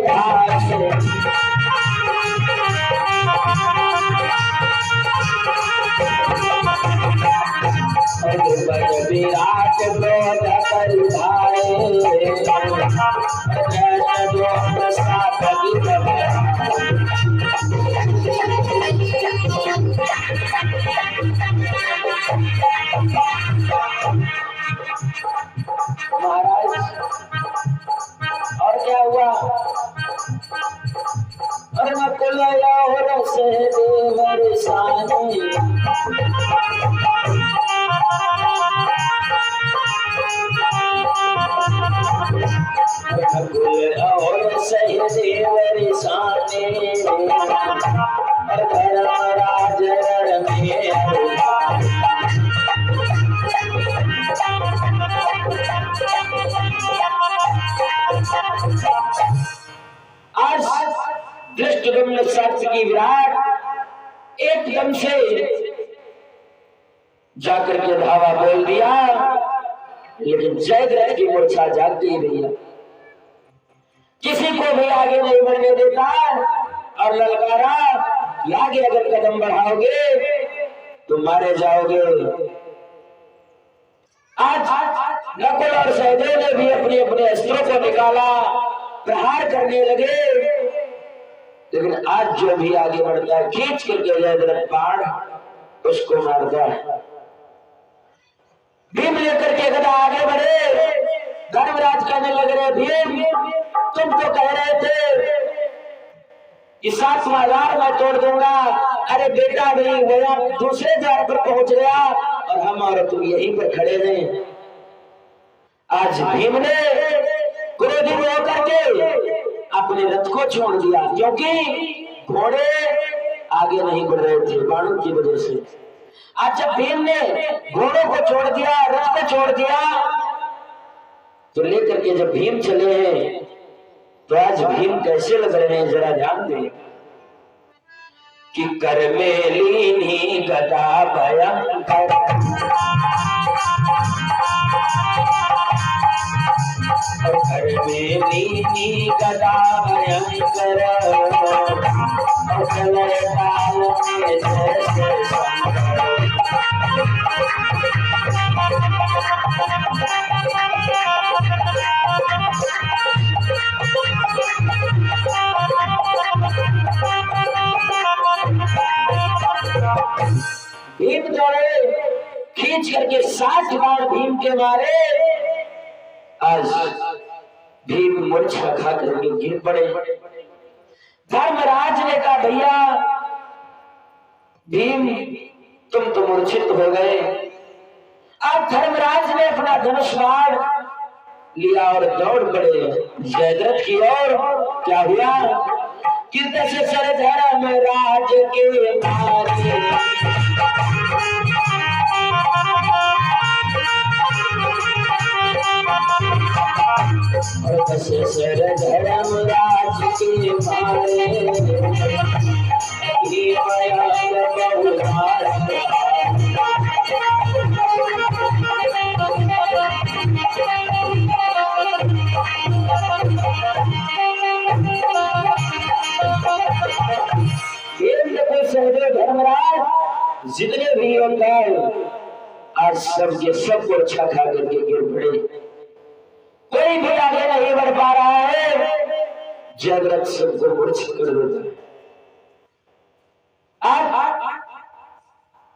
विराट क्रोध करी महाराज, और क्या हुआ? और सहदेव साने और धर्मराज में आज दृष्टद्युम्न सात्विकी विराट एकदम से जाकर के धावा बोल दिया, लेकिन जयद्रथ की मूर्छा जाग गई भैया। किसी को भी आगे नहीं बढ़ने देता और ललकारा कि आगे अगर कदम बढ़ाओगे तो मारे जाओगे। आज नकुल और सहदेव ने भी अपने अपने अस्त्रों को निकाला, प्रहार करने लगे, लेकिन आज जो भी आगे बढ़ता है खींच करके जयद्रथ बाण उसको मारता है। भीम लेकर के गदा आगे बढ़े, धर्मराज कहने लग रहे, भीम तुम तो कह रहे थे कि 7वां द्वार मैं तोड़ दूंगा, अरे बेटा नहीं गया, दूसरे द्वार पर पहुंच गया और हम और तुम यहीं पर खड़े हैं। आज भीम ने क्रोधित होकर के अपने रथ को छोड़ दिया, क्योंकि घोड़े आगे नहीं बढ़ रहे थे बाणों की वजह से। आज जब भीम ने घोड़ों को छोड़ दिया, रथ को छोड़ दिया, तो लेकर के जब भीम चले हैं तो आज भीम कैसे लग रहे हैं जरा ध्यान दें कि कर में लीनी गदा भयंकर, कर में लीनी गदा भयंकर, भीम दौड़े, खींच करके 60 बाण भीम के मारे। आज भीम मूर्छा खा करके गिर पड़े। धर्मराज ने कहा, भैया भीम तुम तो मूर्छित हो गए। अब धर्मराज ने अपना धनुष बाण लिया और दौड़ पड़े जयद्रथ की ओर। क्या हुआ कि दशरथ धर्मराज के मारे, दशरथ धर्मराज के मारे, धर्मराज जितने भी होता है आज सब के सब को अच्छा खा करके गिर पड़े। कोई भी आगे नहीं बढ़ पा रहा है, जयद्रथ सबको मूर्छित कर देता है। आज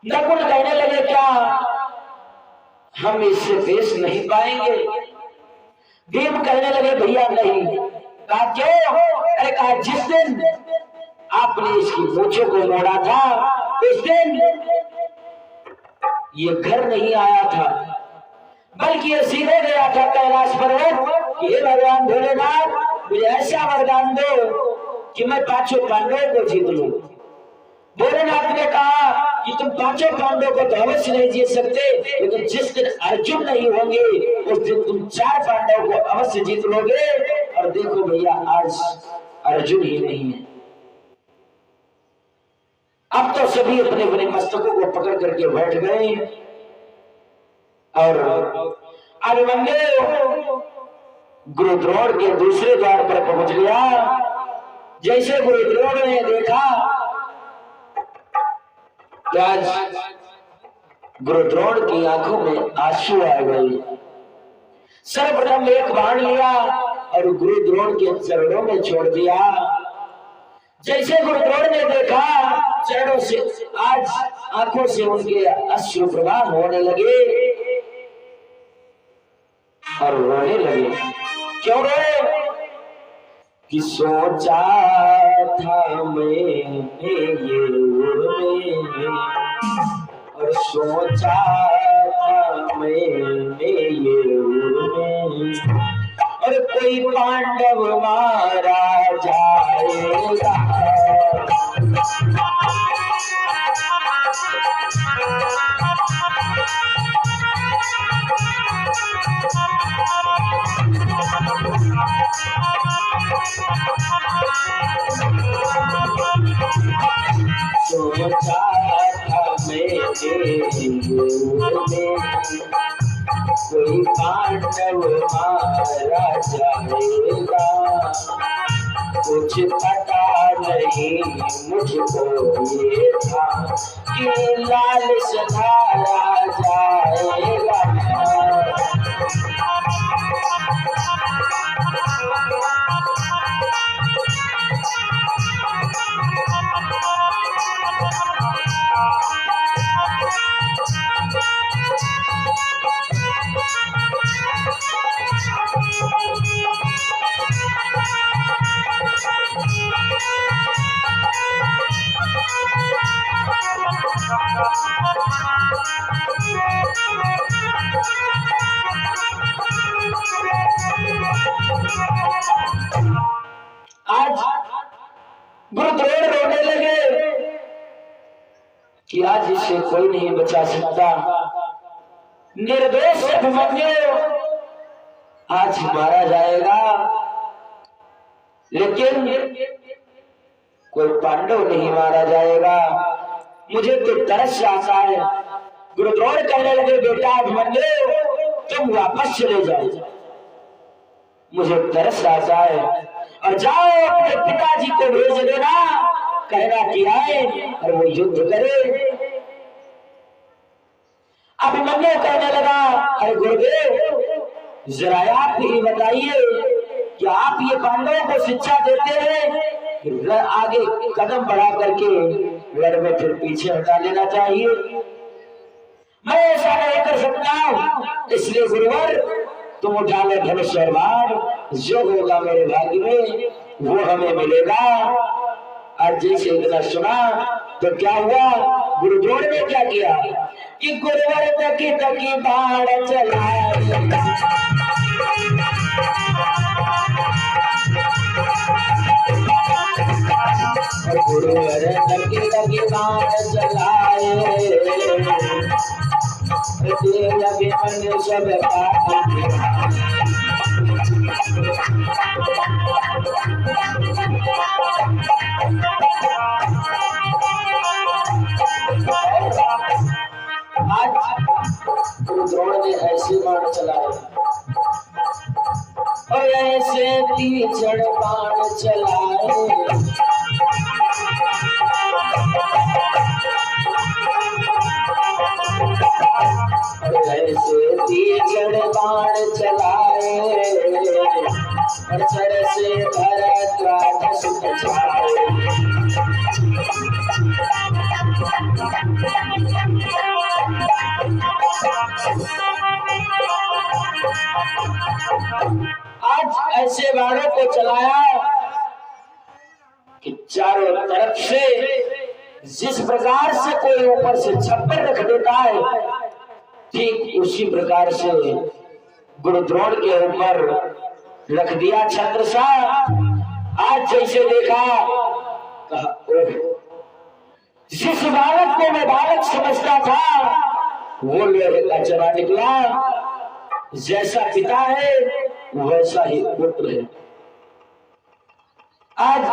नकुल कहने लगे, क्या हम इससे पेश नहीं पाएंगे? भीम कहने लगे, भैया नहीं। कहा क्यों? अरे कहा जिस दिन आपने इसकी मूंछों को मोड़ा था उस दिन ये घर नहीं आया था, बल्कि ये सीधे गया था कैलाश पर्वत। हे भगवान भोलेनाथ, मुझे ऐसा वरदान दो कि मैं 5 पांडवों को जीत लूं। भोलेनाथ ने कहा कि तुम 5 पांडवों को तो अवश्य नहीं जीत सकते, लेकिन जिस दिन अर्जुन नहीं होंगे उस दिन तुम 4 पांडवों को अवश्य जीत लोगे। और देखो भैया आज अर्जुन ही नहीं है। अब तो सभी अपने अपने मस्तकों को पकड़ करके बैठ गए और अभिमन्यु गुरु द्रोण के दूसरे द्वार पर पहुंच गया। जैसे गुरु द्रोण ने देखा तो आज गुरु द्रोण की आंखों में आंसू आ गए। सर्वप्रथम एक बाण लिया और गुरु द्रोण के चरणों में छोड़ दिया। जैसे गुरु द्रोण ने देखा चरणों से आज आंखों से उनके अश्रु प्रवाह होने लगे और रोने लगे। क्यों रोए? कि सोचा था मैंने ये उड़ने, और सोचा था मैंने ये उड़ने, और कोई पांडव मारा जाएगा। सोचा था मैंने कोई पांडव मारा जाएगा, कुछ पता नहीं मुझको ये था कि लाल सधारा जाएगा। आज गुरुद्रोण रोने लगे कि आज इसे कोई नहीं बचा सकता। निर्दोष अभिमन्यु आज मारा जाएगा, लेकिन कोई पांडव नहीं मारा जाएगा। मुझे तो तरस आता है। गुरुद्रोण कहने लगे, बेटा अभिमन्यु तुम वापस चले जाओ, मुझे तरस आता है, और जाओ अपने पिताजी को भेज देना, कहना कि आए और वो युद्ध करे। अभिमन्यु कहने लगा, अरे गुरुदेव जरा आप ही बताइए कि आप ये पांडवों को शिक्षा देते हैं कि आगे कदम बढ़ा करके रण में फिर पीछे हटा लेना चाहिए। मैं ऐसा नहीं कर सकता, इसलिए गुरुवर तुम उठा लो धनुष और बाण, जो होगा मेरे भाग्य में वो हमें मिलेगा। आज जैसे इतना सुना तो क्या हुआ, गुरुद्रोण ने क्या किया कि गुरुवर तकी तकी बाण चलाए, गुरुवर तकी तकी बाण चलाए, अभिमन्यु सब गुरुद्रोण ने ऐसे बाण चलाए और ऐसे तीचड़ बाण चलाए, और ऐसे तीचड़ बाण चलाए, और सर से भरद्वाज सुत छाए। आज ऐसे बाणों को चलाया कि चारों तरफ से जिस प्रकार से कोई ऊपर से छप्पर रख देता है, ठीक उसी प्रकार से गुरुद्रोण के ऊपर रख दिया छत्र सा। आज जैसे देखा, कहा जिस बालक को मैं बालक समझता था वो लोहे का चरा निकला, जैसा पिता है वैसा ही पुत्र है। आज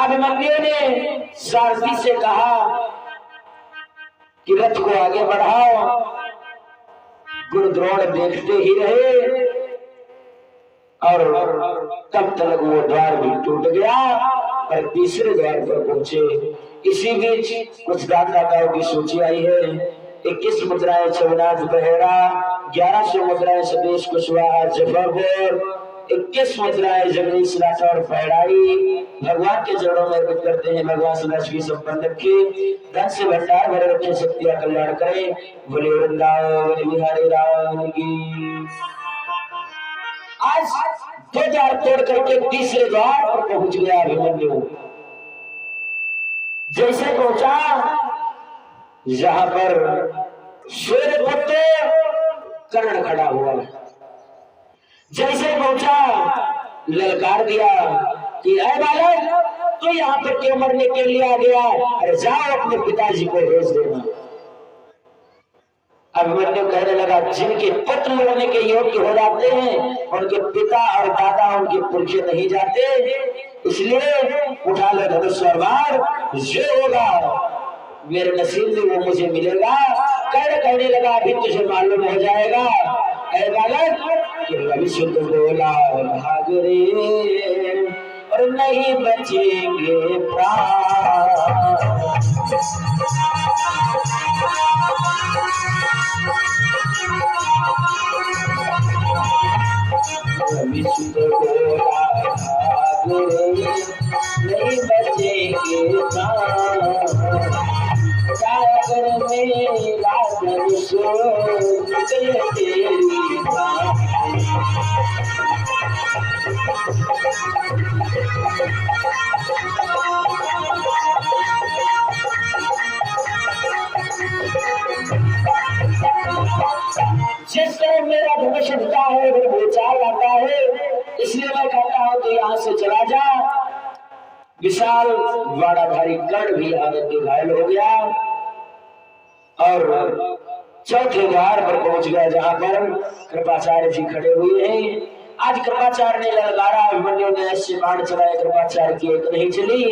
अभिमन्यु ने सारथी से कहा कि रथ को आगे बढ़ाओ। गुरुद्रोण देखते ही रहे और तब तक वो द्वार भी टूट गया और तीसरे द्वार पर पहुंचे। इसी बीच कुछ दानदाताओं की सूची आई है। 21 मुद्राएं छवनाथ बहेरा, 1100 मुद्राएं सतीश कुशवाहा जफरपुर, 21 मुद्राएं जगदीश राठौर फैड़ाई। भगवान के चरणों में अर्पित करते हैं। भगवान सदा की संपन्न रखे, धन से भंडार भरे रखे, शक्तियां कल्याण करे। बोले वृंदावन बिहारी राम की। आज दो द्वार तोड़ करके तीसरे द्वार पर पहुंच गया अभिमन्यु। जैसे पहुंचा जहां पर सूर्यपुत्र कर्ण खड़ा हुआ, जैसे पहुंचा ललकार दिया कि अरे बालक तो यहाँ पर क्यों मरने के लिए आ गया? अरे जाओ अपने पिताजी को भेज देना। अभिमन्यु कहने लगा जिनके पुत्र मरने के योग्य हो जाते हैं उनके पिता और दादा उनके पुरखे नहीं जाते, इसलिए उठा लो धनुष और वार, जो होगा मेरे नसीब में वो मुझे मिलेगा। कर्ण कहने लगा अभी तुझे मालूम हो जाएगा। अरे बालक रवि शुद्ध बोला भाग रे और नहीं बचेंगे प्राण। रवि शुद्ध बोला भाग रे नहीं बचेंगे प्राण। सागर में राजन सो निकले तेरी बात। जिस तरह मेरा धनुष उठता है वो भूचाल आता है, इसलिए मैं कहता हूं तो यहाँ से चला जा। विशाल वाड़ाधारी कर्ण भी आनंद में घायल हो गया और चौथे द्वार पर पहुंच गया जहां पर कृपाचार्य जी खड़े हुए हैं। आज कृपाचार्य ने ललकारा, अभिमन्यु ने ऐसे बाण चलाए, कृपाचार्य की एक नहीं चली।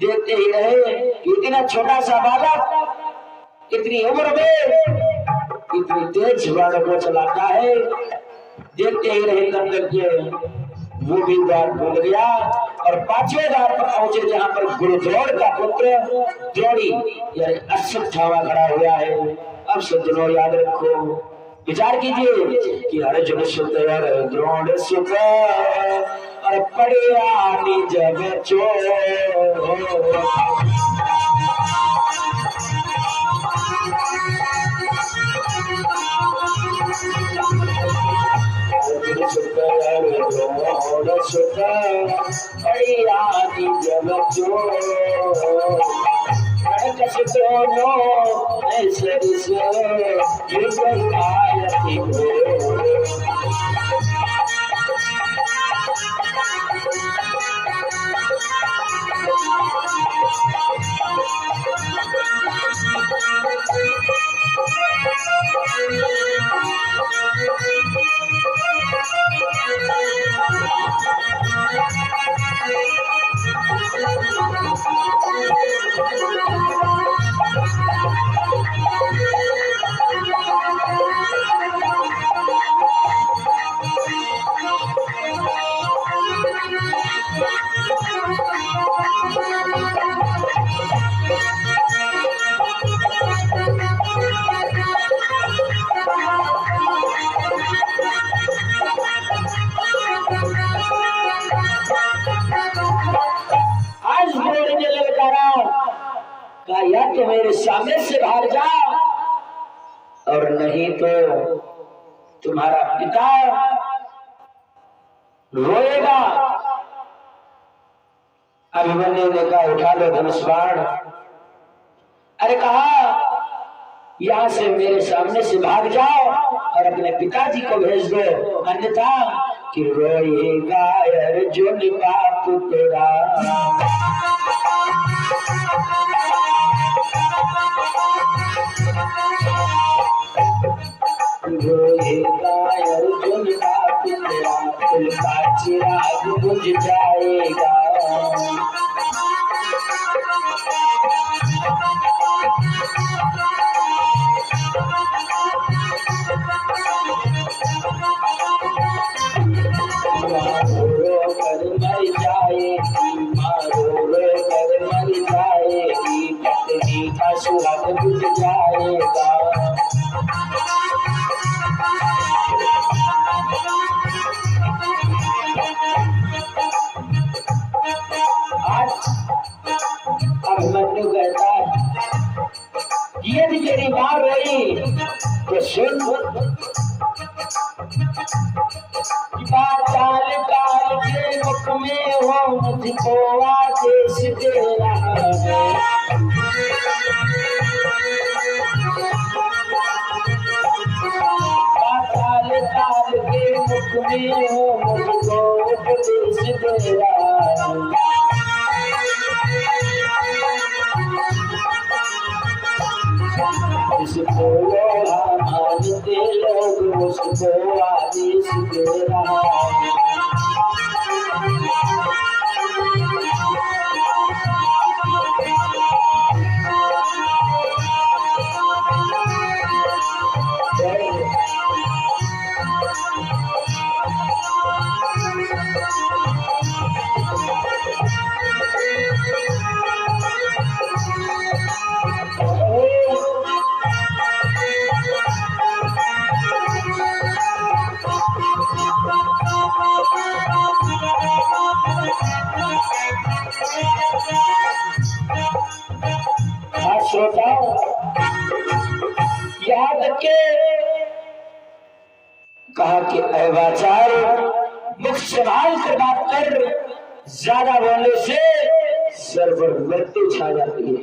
देखते ही रहे कि इतना छोटा सा बालक इतनी उम्र में इतनी तेज बाण को चलाता है। देखते ही रहे तब तक वो भी द्वार भूल गया और पांचवें द्वार पर पहुंचे जहां पर गुरुद्रोण का पुत्र द्रोणी यानी अश्वत्थामा खड़ा हुआ है। अब सज्जनों याद रखो, विचार कीजिए कि अर्जुन सुत और द्रोण सुत और पड़े आनी जब चोर। या तो मेरे सामने से भाग जा और नहीं तो तुम्हारा पिता रोएगा। अभिमन्यु ने कहा उठा लो धनुष बाण। अरे कहा यहां से मेरे सामने से भाग जाओ और अपने पिताजी को भेज दो, अन्यथा कि रोएगा अर्जुन बाप तेरा। रोएगा अर्जुन बाप तेरा, दिल का चिराग बुझ जाएगा। सुहाग बुझ जाएगा। अभिमन्यु कहता है यदि तेरी मां रोई तो सुन, पाताल में हो मुझको आदेश दे रहा है। पाताल काल के मुख में हो मुझको उपदेश दे रहा है। इसको मानते लोग उसको आदेश दे रहा है। श्रोताओं, याद रखे कहा कि अवाचार मुख संभाल कर बात कर, ज्यादा बोलने से सर पर मृत्यु छा जाती है।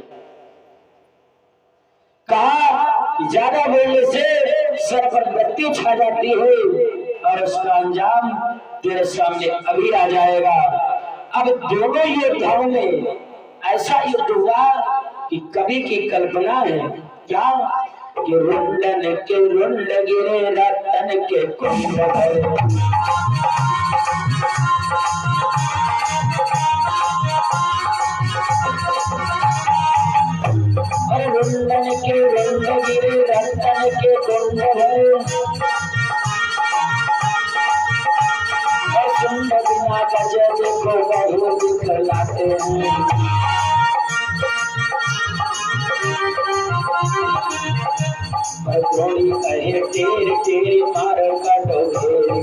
कहा कि ज्यादा बोलने से सर पर मृत्यु छा जाती है और उसका अंजाम तेरे सामने अभी आ जाएगा। अब दोनों योद्धाओं में ऐसा युद्ध हुआ कि कवि की कल्पना है क्या कि रुंडन के रुंड गिरे रतन के कुंड भरे। और रुंडन के रुंड गिरे रतन के कुंड भरे। और कुंड बिना बजे देखो बहु दिखलाते हैं। द्रोणी कहे तेरे तेरे मार काटो घेर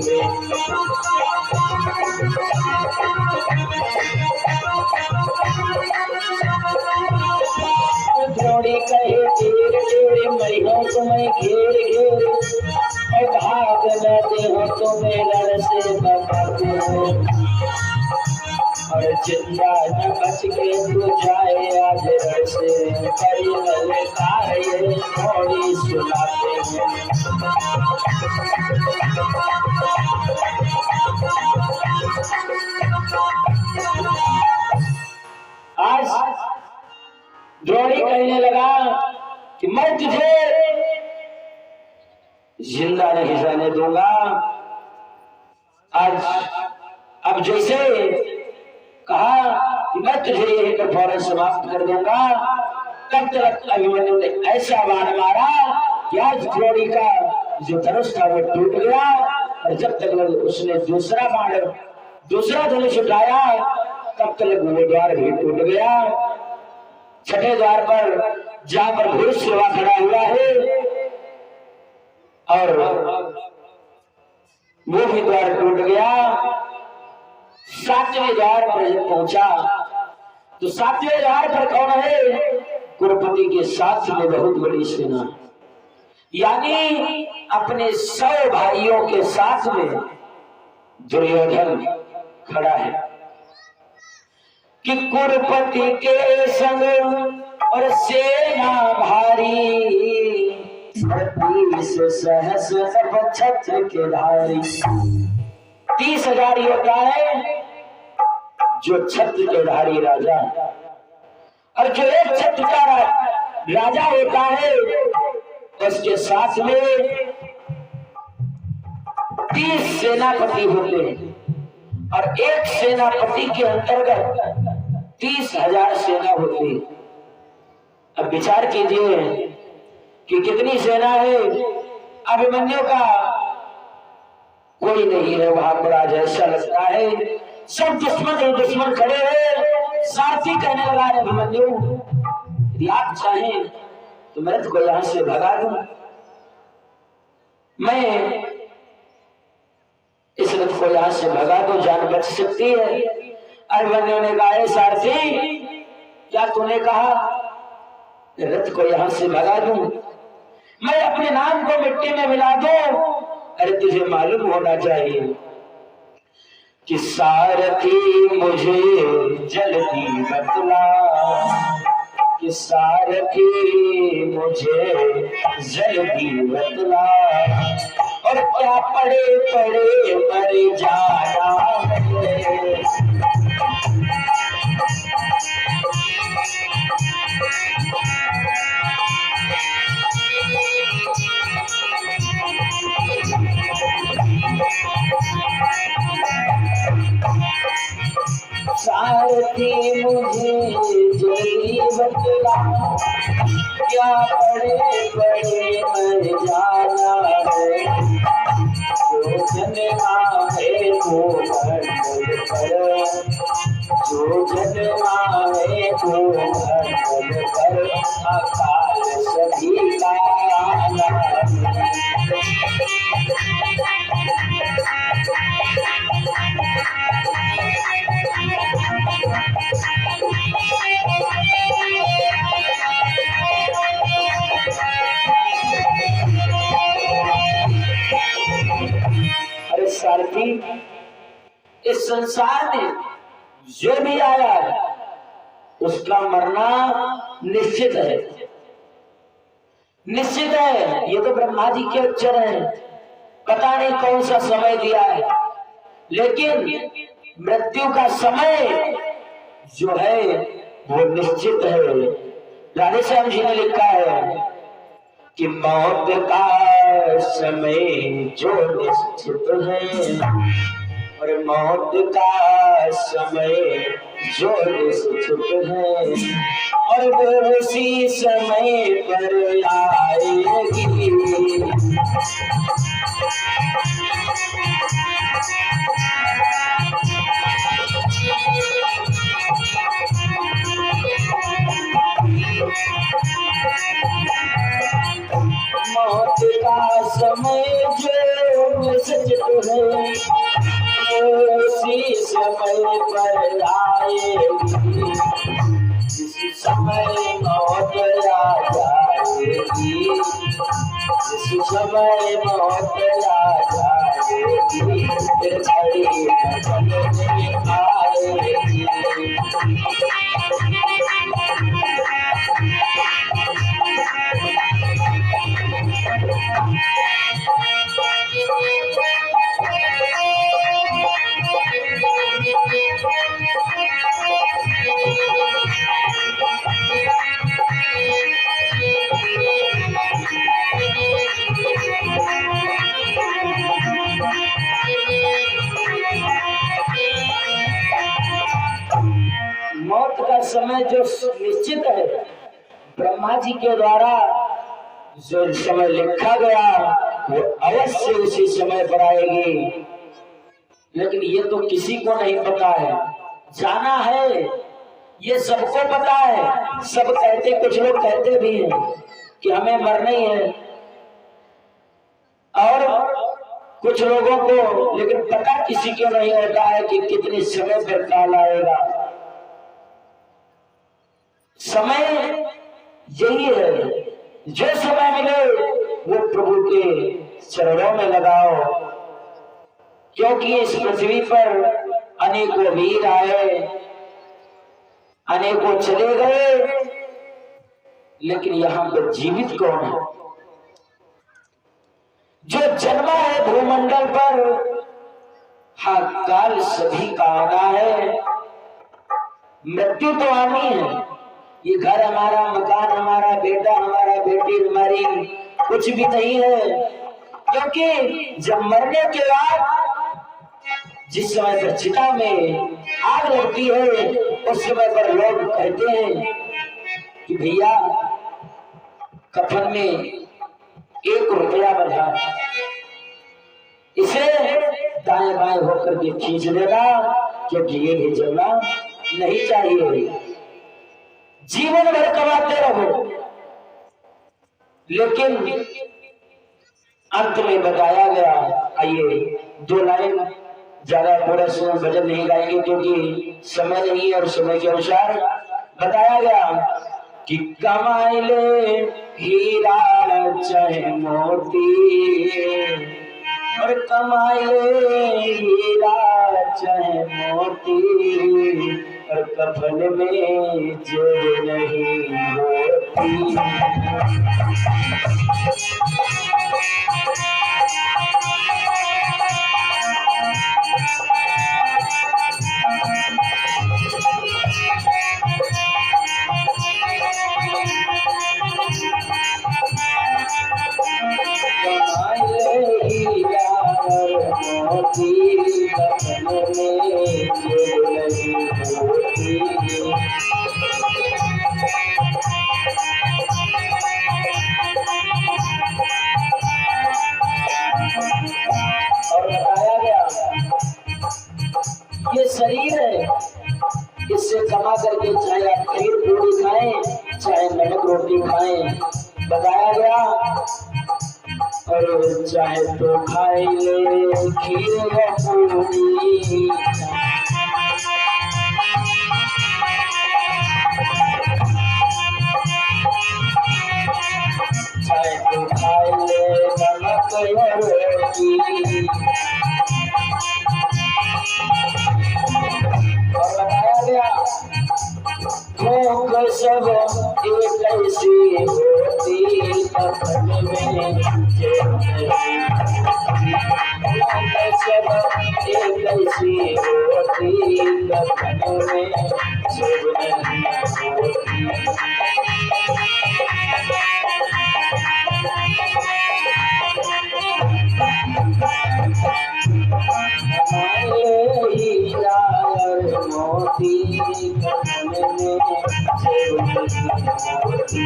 द्रोणी कहे तेरे तेरे मरियो तुम्हें घेर घेर और भाग न दे हो तुम्हें रण से बचाते हो। और जिंदा न बच के तू जाए आज रण से परिमल कार्य थोड़ी सुनाते हैं। आज द्रोणी कहने लगा कि मैं तुझे जिंदा नहीं जाने दूंगा। आज अब जैसे कहा कि मैं तुझे यही पर फौरन समाप्त कर दूंगा, तब तक अभिमन्यु ने ऐसा बाण मारा कि आज द्रोणी का जो धनुष था वो टूट गया। और जब तक उसने दूसरा धनुष उठाया तब तक वो द्वार भी टूट गया। छठे द्वार पर जहां पर घुड़सवा खड़ा हुआ है और वो भी द्वार टूट गया। सातवें द्वार पर जब पहुंचा तो सातवें द्वार पर कौन है? कुरुपति के साथ में बहुत बड़ी सेना, यानी अपने 100 भाइयों के साथ में दुर्योधन खड़ा है कि कुरुपति के संग और सेना भारी 30 सहस्र सब छत्र के धारी। 30,000 योद्धा है जो छत्र के धारी राजा, और जो एक छत्र का राजा होता है उसके साथ में 30 सेनापति होते हैं और एक सेनापति के अंतर्गत 30,000 सेना होती है। अब विचार कीजिए कि कितनी सेना है। अभिमन्यु का कोई नहीं है वहां पर, आज ऐसा लगता है सब दुश्मन खड़े हैं। सारथी कहने लगा अभिमन्यु, यदि आप चाहें तो मैं रथ को यहां से भगा दूं, मैं इस रथ को यहां से भगा दूं, जान बच सकती है। अभिमन्यु ने कहा, सारथी क्या तूने कहा? रथ को यहां से भगा दूं, मैं अपने नाम को मिट्टी में मिला दूं? अरे तुझे मालूम होना चाहिए कि सारथी मुझे जल्दी बतला, कि सारथी मुझे जल्दी बतला, और क्या पड़े पड़े मर जाना है। सारथी मुझे जल्दी बतला, क्या पड़े पड़े मर जाना है। जो जन्मा है वो मंडल पर, जो जन्मा है वो मंडल पर, अकाल सभी का आना है। अरे सारथी, इस संसार में जो भी आया है उसका मरना निश्चित है, निश्चित है। ये तो ब्रह्मा जी के अक्षर है, पता नहीं कौन सा समय दिया है, लेकिन मृत्यु का समय जो है वो निश्चित है। राधे श्याम जी ने लिखा है कि मौत का समय जो निश्चित है, और मौत का समय जो निश्चित है, और वो उसी समय पर आएगी। मौत का समय जो निश्चित है, उसी समय पर आएगी। जिस समय मौत आ जाएगी, जिस समय मौत आ जाएगी, फिर घड़ी में आएगी। मौत का समय जो निश्चित है, ब्रह्मा जी के द्वारा जो समय लिखा गया वो अवश्य उसी समय पर आएगी। लेकिन ये तो किसी को नहीं पता है, जाना है ये सबको पता है। सब कहते, कुछ लोग कहते भी हैं कि हमें मरना ही है, और कुछ लोगों को लेकिन पता किसी को नहीं होता है कि कितने समय पर काल आएगा। समय यही है, जो समय मिले वो प्रभु के चरणों में लगाओ, क्योंकि इस पृथ्वी पर अनेकों वीर आए, अनेकों चले गए, लेकिन यहां पर जीवित कौन है? जो जन्मा है भूमंडल पर, हाँ काल सभी का आना है, मृत्यु तो आनी है। ये घर हमारा, मकान हमारा, बेटा हमारा, बेटी हमारी कुछ भी नहीं है, क्योंकि जब मरने के बाद जिस समय पर चिता में आग लगती है, उस समय पर लोग कहते हैं कि भैया कफन में 1 रुपया बचा, इसे दाएं बाएं होकर के खींच लेना, क्योंकि ये भी जलना नहीं चाहिए। जीवन भर कमाते रहो, लेकिन अंत में बताया गया, आइए 2 लाइन, ज्यादा पूरा समय भजन नहीं गाएंगे क्योंकि समय नहीं है, और समय के अनुसार बताया गया कि कमाई ले हीरा चाहे मोती, और कमाए हीरा चाहे मोती, और कफन में जेब नहीं होती। ये शरीर है, इससे कमा करके चाहे आप खीर पूरी खाएं, चाहे नमक रोटी खाएं, बताया गया। और चाहे तो खाए ले खीर पूरी, चाहे तो खाए ले नमक रोटी। और बताया गया भूख सब एक ऐसी होती, कफन में जेब नहीं, भूख सब एक ऐसी होती, कफन में जेब नहीं होती। हीरा और मोती, कफन में जेब नहीं होती।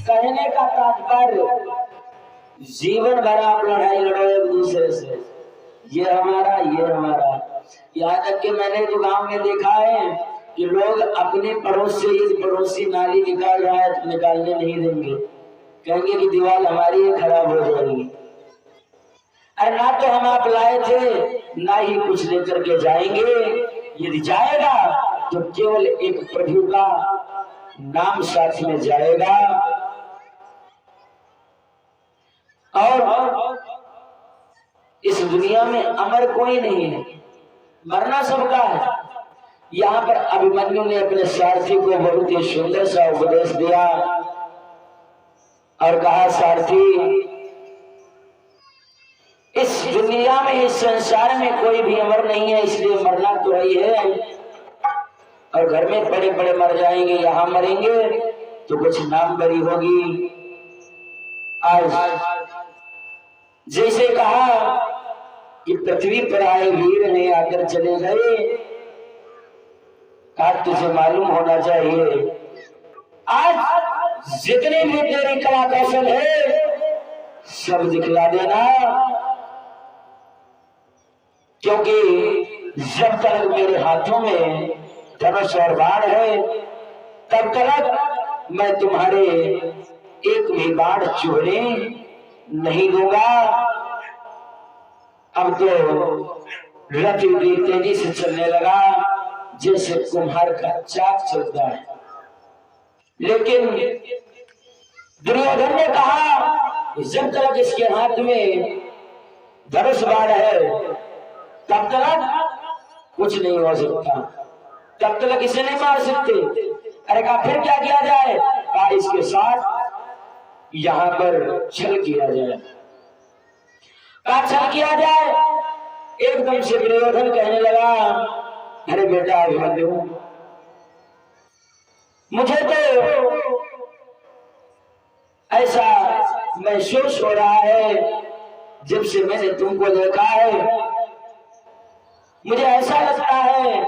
कहने का तात्पर्य, जीवन भर आप लड़ाई लड़ो एक दूसरे से, ये हमारा ये हमारा। यहाँ तक कि मैंने जो गांव में देखा है कि लोग अपने पड़ोस से यदि पड़ोसी नाली निकाल रहा है तो निकालने नहीं देंगे, कहेंगे कि दीवार हमारी है, खराब हो जाएगी। अरे ना तो हम आप लाए थे, ना ही कुछ लेकर के जाएंगे। यदि जाएगा तो केवल एक प्रभु का नाम साथ में जाएगा। और इस दुनिया में अमर कोई नहीं है, मरना सबका है। यहाँ पर अभिमन्यु ने अपने सारथी को बहुत ही सुंदर सा उपदेश दिया और कहा, सारथी इस दुनिया में, इस संसार में कोई भी अमर नहीं है, इसलिए मरना तो ही है। और घर में बड़े बड़े मर जाएंगे, यहाँ मरेंगे तो कुछ नाम बरी होगी। आज जैसे कहा कि पृथ्वी पर आए वीर ने आकर चले गए, आज तुझे मालूम होना चाहिए, आज जितने भी तेरी कला कौशल है सब दिखला देना, क्योंकि जब तक मेरे हाथों में धनुष और बाण है तब तक मैं तुम्हारे एक भी बाण चुभने नहीं दूंगा। अब तो रथ भी तेजी से चलने लगा जैसे कुम्हार का चाक चलता है। लेकिन दुर्योधन ने कहा जब तक इसके हाथ में धनुष बाण है तब तक कुछ नहीं हो सकता, तब तक इसे नहीं मार सकते। अरे कहा फिर क्या किया जाए? कहा इसके साथ यहाँ पर छल किया जाए। कहा छल किया जाए। एकदम से दुर्योधन कहने लगा, अरे बेटा अभिमन्यु, मुझे तो ऐसा महसूस हो रहा है जब से मैंने तुमको देखा है, मुझे ऐसा लगता है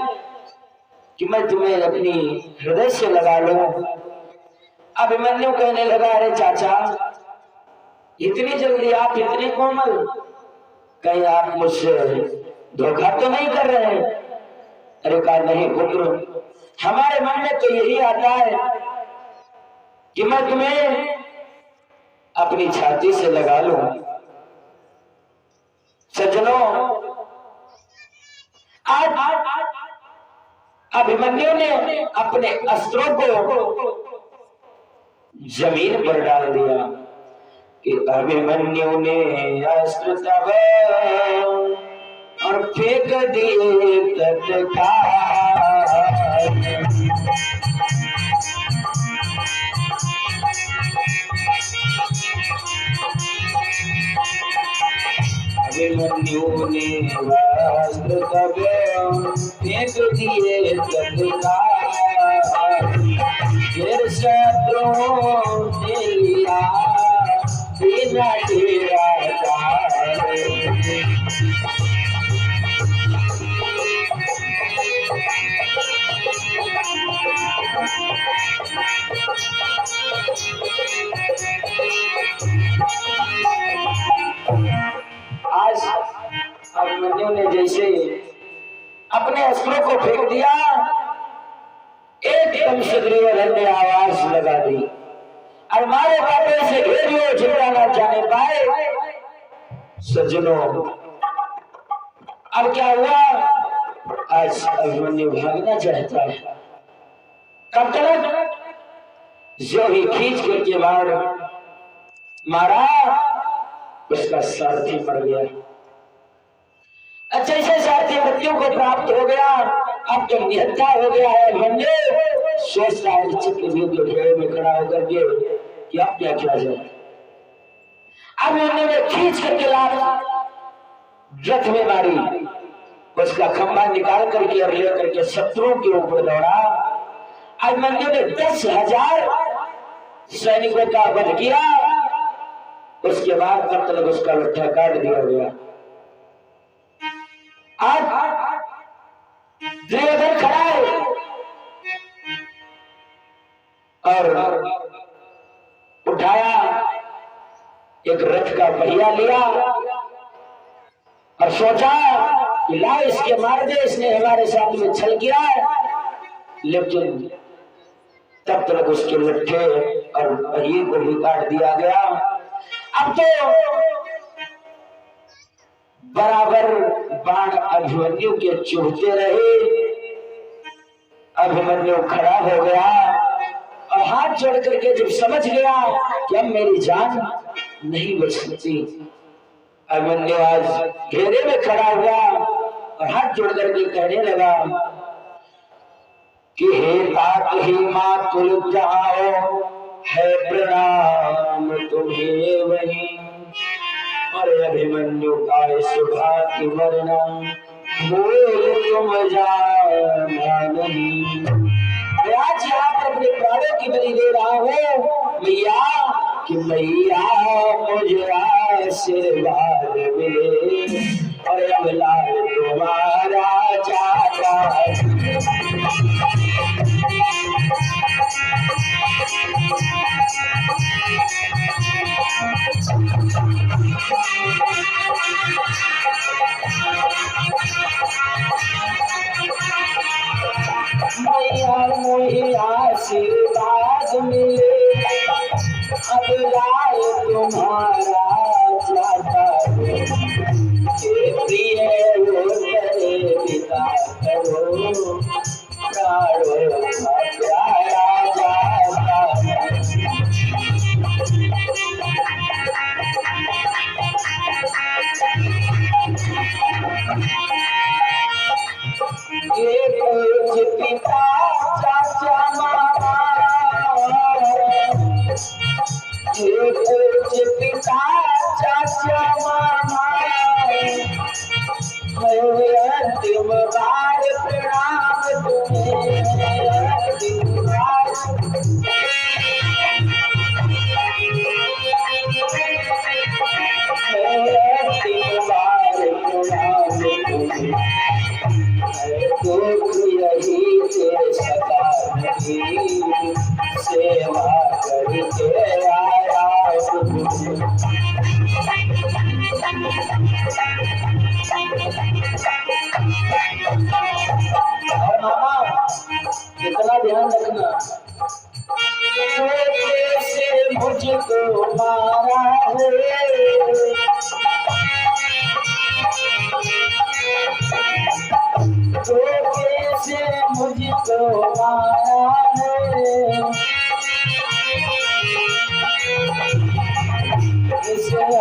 कि मैं तुम्हें अपनी हृदय से लगा लूं। अभिमन्यु कहने लगा, अरे चाचा इतनी जल्दी आप इतने कोमल, कहीं आप मुझसे धोखा तो नहीं कर रहे? अरे कहा नहीं पुत्र, हमारे मन में तो यही आता है कि मैं तुम्हें अपनी छाती से लगा लूं। सज्जनों, अभिमन्यु ने अपने अस्त्रों को जमीन पर डाल दिया कि अभिमन्यु ने अस्त्र तब और फेंक दिए तत्काल। अभिमन्यु ने अस्त्र तब फेंक दिए तत्काल। फिर शत्रुओं ने लिया बिना डेरा आज अभिमन्यु ने जैसे अपने अस्त्रों को फेंक दिया, एकदम सुग्रीव ने आवाज लगा दी, और मारे बाटे से घेरियो जिंदा न जाने पाए। सज्जनों, अब क्या हुआ? आज अभिमन्यु भागना चाहता है। कब तक? जो ही खींच करके मारा, उसका सारथी मर गया। अच्छा, इसे सारथी मृत्यु को प्राप्त हो गया। अब तो निहत्था हो गया है अभिमन्यु। सोचता है चित्रयुद्ध घेरे में खड़ा होकर के कि अब क्या किया जाए। अभिमन्यु ने खींच करके लात रथ में मारी, उसका खंभा निकाल करके और लेकर के शत्रुओं के ऊपर दौड़ा। अभिमन्यु ने 10,000 सैनिकों का वध किया। उसके बाद तब तक उसका लट्ठा काट दिया गया। आज दुर्योधन खड़ा है और उठाया, एक रथ का पहिया लिया और सोचा कि ला इसके मार दे, इसने हमारे साथ में छल किया। लेकिन तब तक उसके लट्ठे और पहिए को भी काट दिया गया। अब तो बराबर बाण अभिमन्यु के चुभते रहे। अभिमन्यु खड़ा हो गया और हाथ जोड़ करके जब समझ गया कि अब मेरी जान नहीं बच सकती, अभिमन्यु आज घेरे में खड़ा हुआ और हाथ जोड़ करके कहने लगा कि हे तात ही मातुल जाओ, है प्रणाम तुम्हें वही। और अभिमन्यु का सुभाति मरना भूल तुम जाना नहीं। मैं आज यहाँ पर अपने प्राणों की बलि दे रहा हूँ मैया, कि मैया मुझे आशीर्वाद मिले और अब लाल तुम्हारा चाचा। मैया मुझे आशीर्वाद मिले, अब लाल तुम्हारा चाचा। प्रिय वो करे पिता करो, प्राणों का प्यारा जाता। पिता चाचा मामा, पिता चाचा मामा, अंतिम बार प्रणाम तुम्हें, अंतिम बार प्रणाम तुम्हें। यही तेरे सदा सेवा करके आया। और मामा इतना ध्यान रखना, कैसे मुझको मारा है, तो कैसे मुझे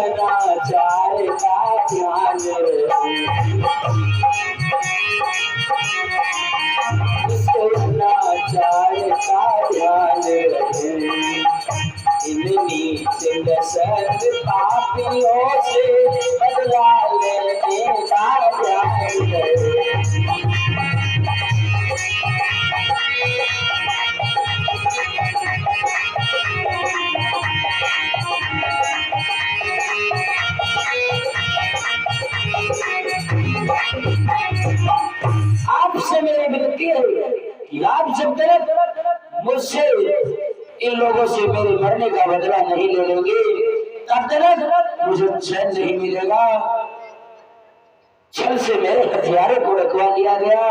अनाचार का ध्यान रहे, इसको अनाचार का ध्यान रहे। इन नीच नसत पापियों से बदला लेने का ध्यान रहे। आपसे मेरी विनती है कि आप जब तक मुझसे इन लोगों से मेरे मरने का बदला नहीं ले लेंगे तब तक मुझे चैन नहीं मिलेगा। छल से मेरे हथियारों को रखवा दिया गया।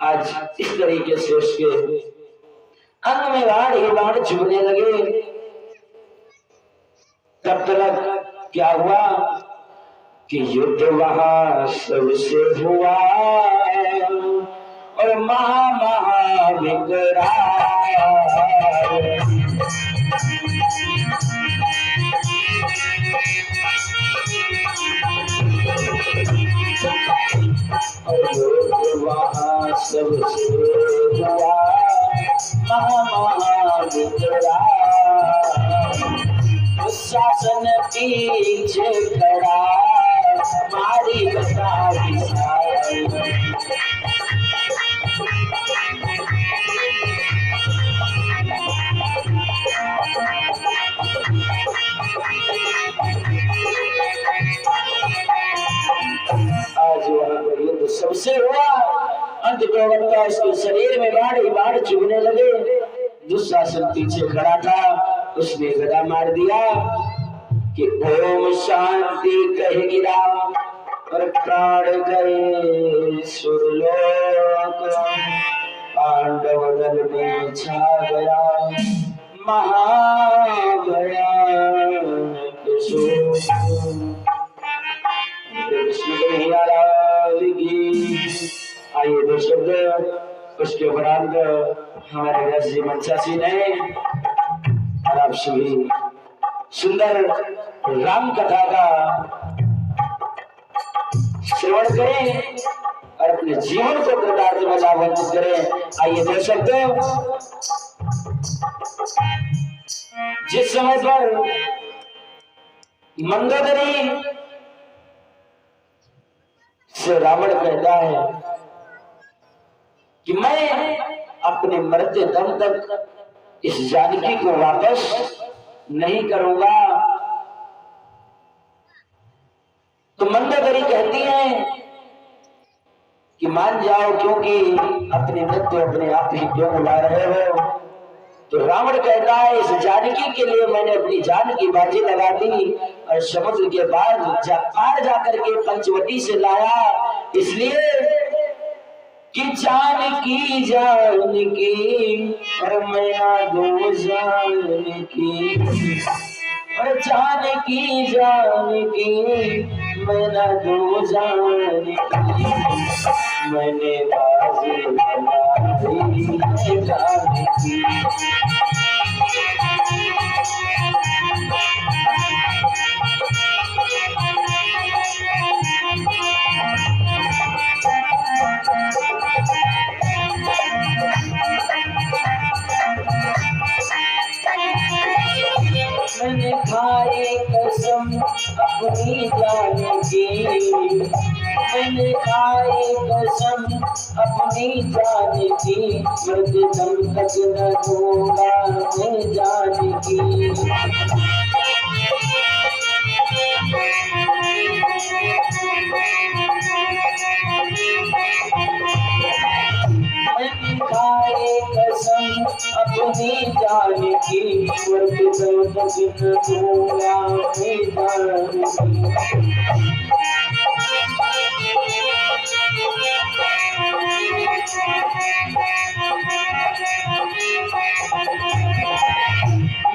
आज इस तरीके से उसके अंग में बाढ़ ही बाढ़ चुभने लगे। तब तक क्या हुआ कि युद्ध वहां सबसे हुआ और महा विकराल। युद्ध वहां सबसे हुआ महा विकराल। शासन पीछे खड़ा हमारी बता विशाल। आज वहां पर युद्ध सबसे हुआ। अंत प्रवक्ता उसके शरीर में बाढ़ ही बाढ़ चुभने लगे। दुशासन पीछे खड़ा था, उसने गदा मार दिया कि ओम शांति कह गिरा और प्राण गए सुरलोक। पांडव दल में छा गया महाभयानक शोक। आइए दो शब्द उसके उपरांत हमारे व्यास जी मंचासी ने और आप सभी सुंदर राम कथा का श्रवण करें और अपने जीवन को कृतार्थ में लाभान्वित करें। आइए दो शब्द। जिस समय पर मंदोदरी से रावण कहता है कि मैं अपने मरते दम तक इस जानकी को वापस नहीं करूंगा, तो मंदोदरी कहती है कि मान जाओ, क्योंकि अपनी मृत्यु अपने आप ही क्यों बुला रहे हो। तो रावण कहता है इस जानकी के लिए मैंने अपनी जान की बाजी लगा दी और समुद्र के पार जाकर के पंचवटी से लाया, इसलिए कि जानकी और मैं दो जानकी और जानकी मैं दो जानकी। मैंने बाजी लगाई जानकी। मैंने खाई कसम अपनी जान की, मैंने खाई कसम अपनी जान की, मरते दम तक न दूंगा मैं जान की। मैंने खाई कसम अपनी जान की, मरते दम तक न दूंगा मैं जान की।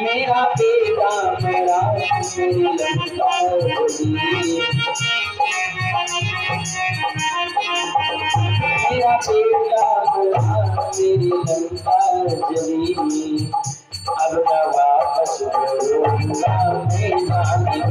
मेरा बेटा मेरा मेरी लंका जली, मेरा बेटा मेरा मेरी लंका जली। अब न वापस करूंगा मैं जानकी।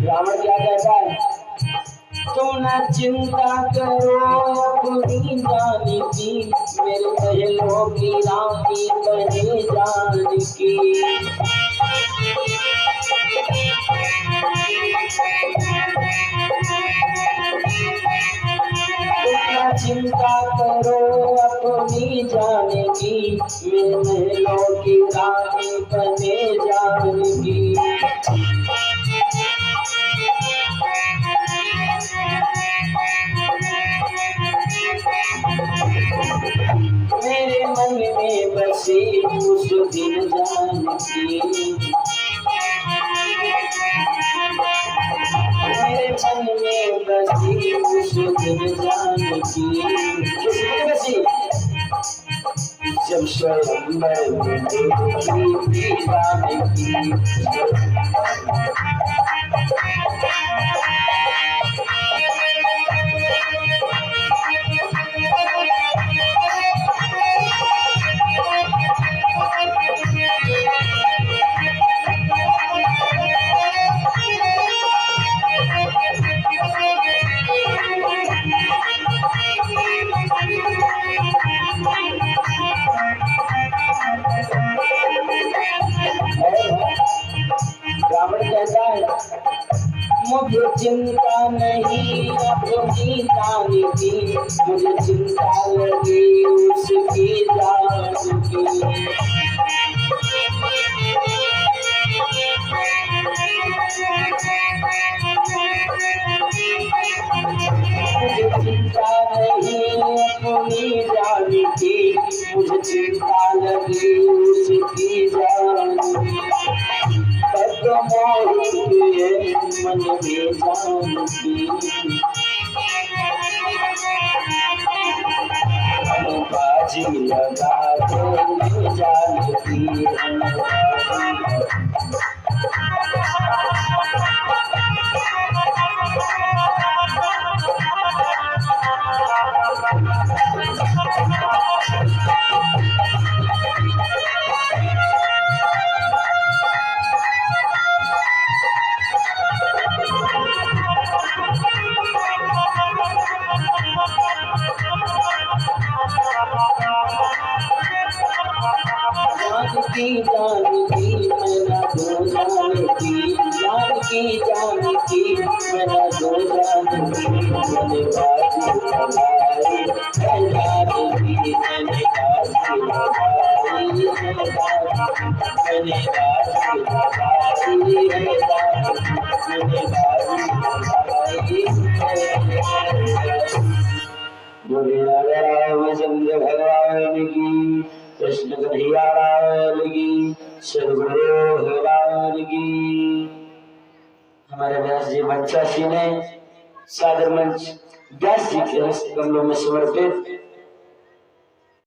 रावण क्या कहता है? तुम न चिंता करो अपनी जान की, मेरे महलों की रानी बने जान की। चिंता करो अपनी जान की, मेरे महलों की रानी बने जान की। मेरे मन में बसी उस दिन जानकी, मेरे मन में बसी उस दिन जानकी। किसमें बसी? जब स्वयं मैं देखी जानकी। मुझे चिंता नहीं अपनी जान की, मुझे चिंता लगी उसकी जान की। मुझे चिंता नहीं अपनी जान की, मुझे चिंता लगी उसकी जान की। मन में जानकी, बाजी लगा दो जानकी। जानकी मेरा दो जानकी, जानकी जानकी मेरा दो जानकी। मैंने बाजी लगाई जानकी, मैंने बाजी लगाई, मैंने बाजी लगाई, मैंने बाजी लगाई। बोले रामचंद्र भगवान की, कृष्ण कन्हैया लाल की, सद्गुरु भगवान की। हमारे व्यास जी बच्चा ने सादर मंच व्यास जी के कमलों में समर्पित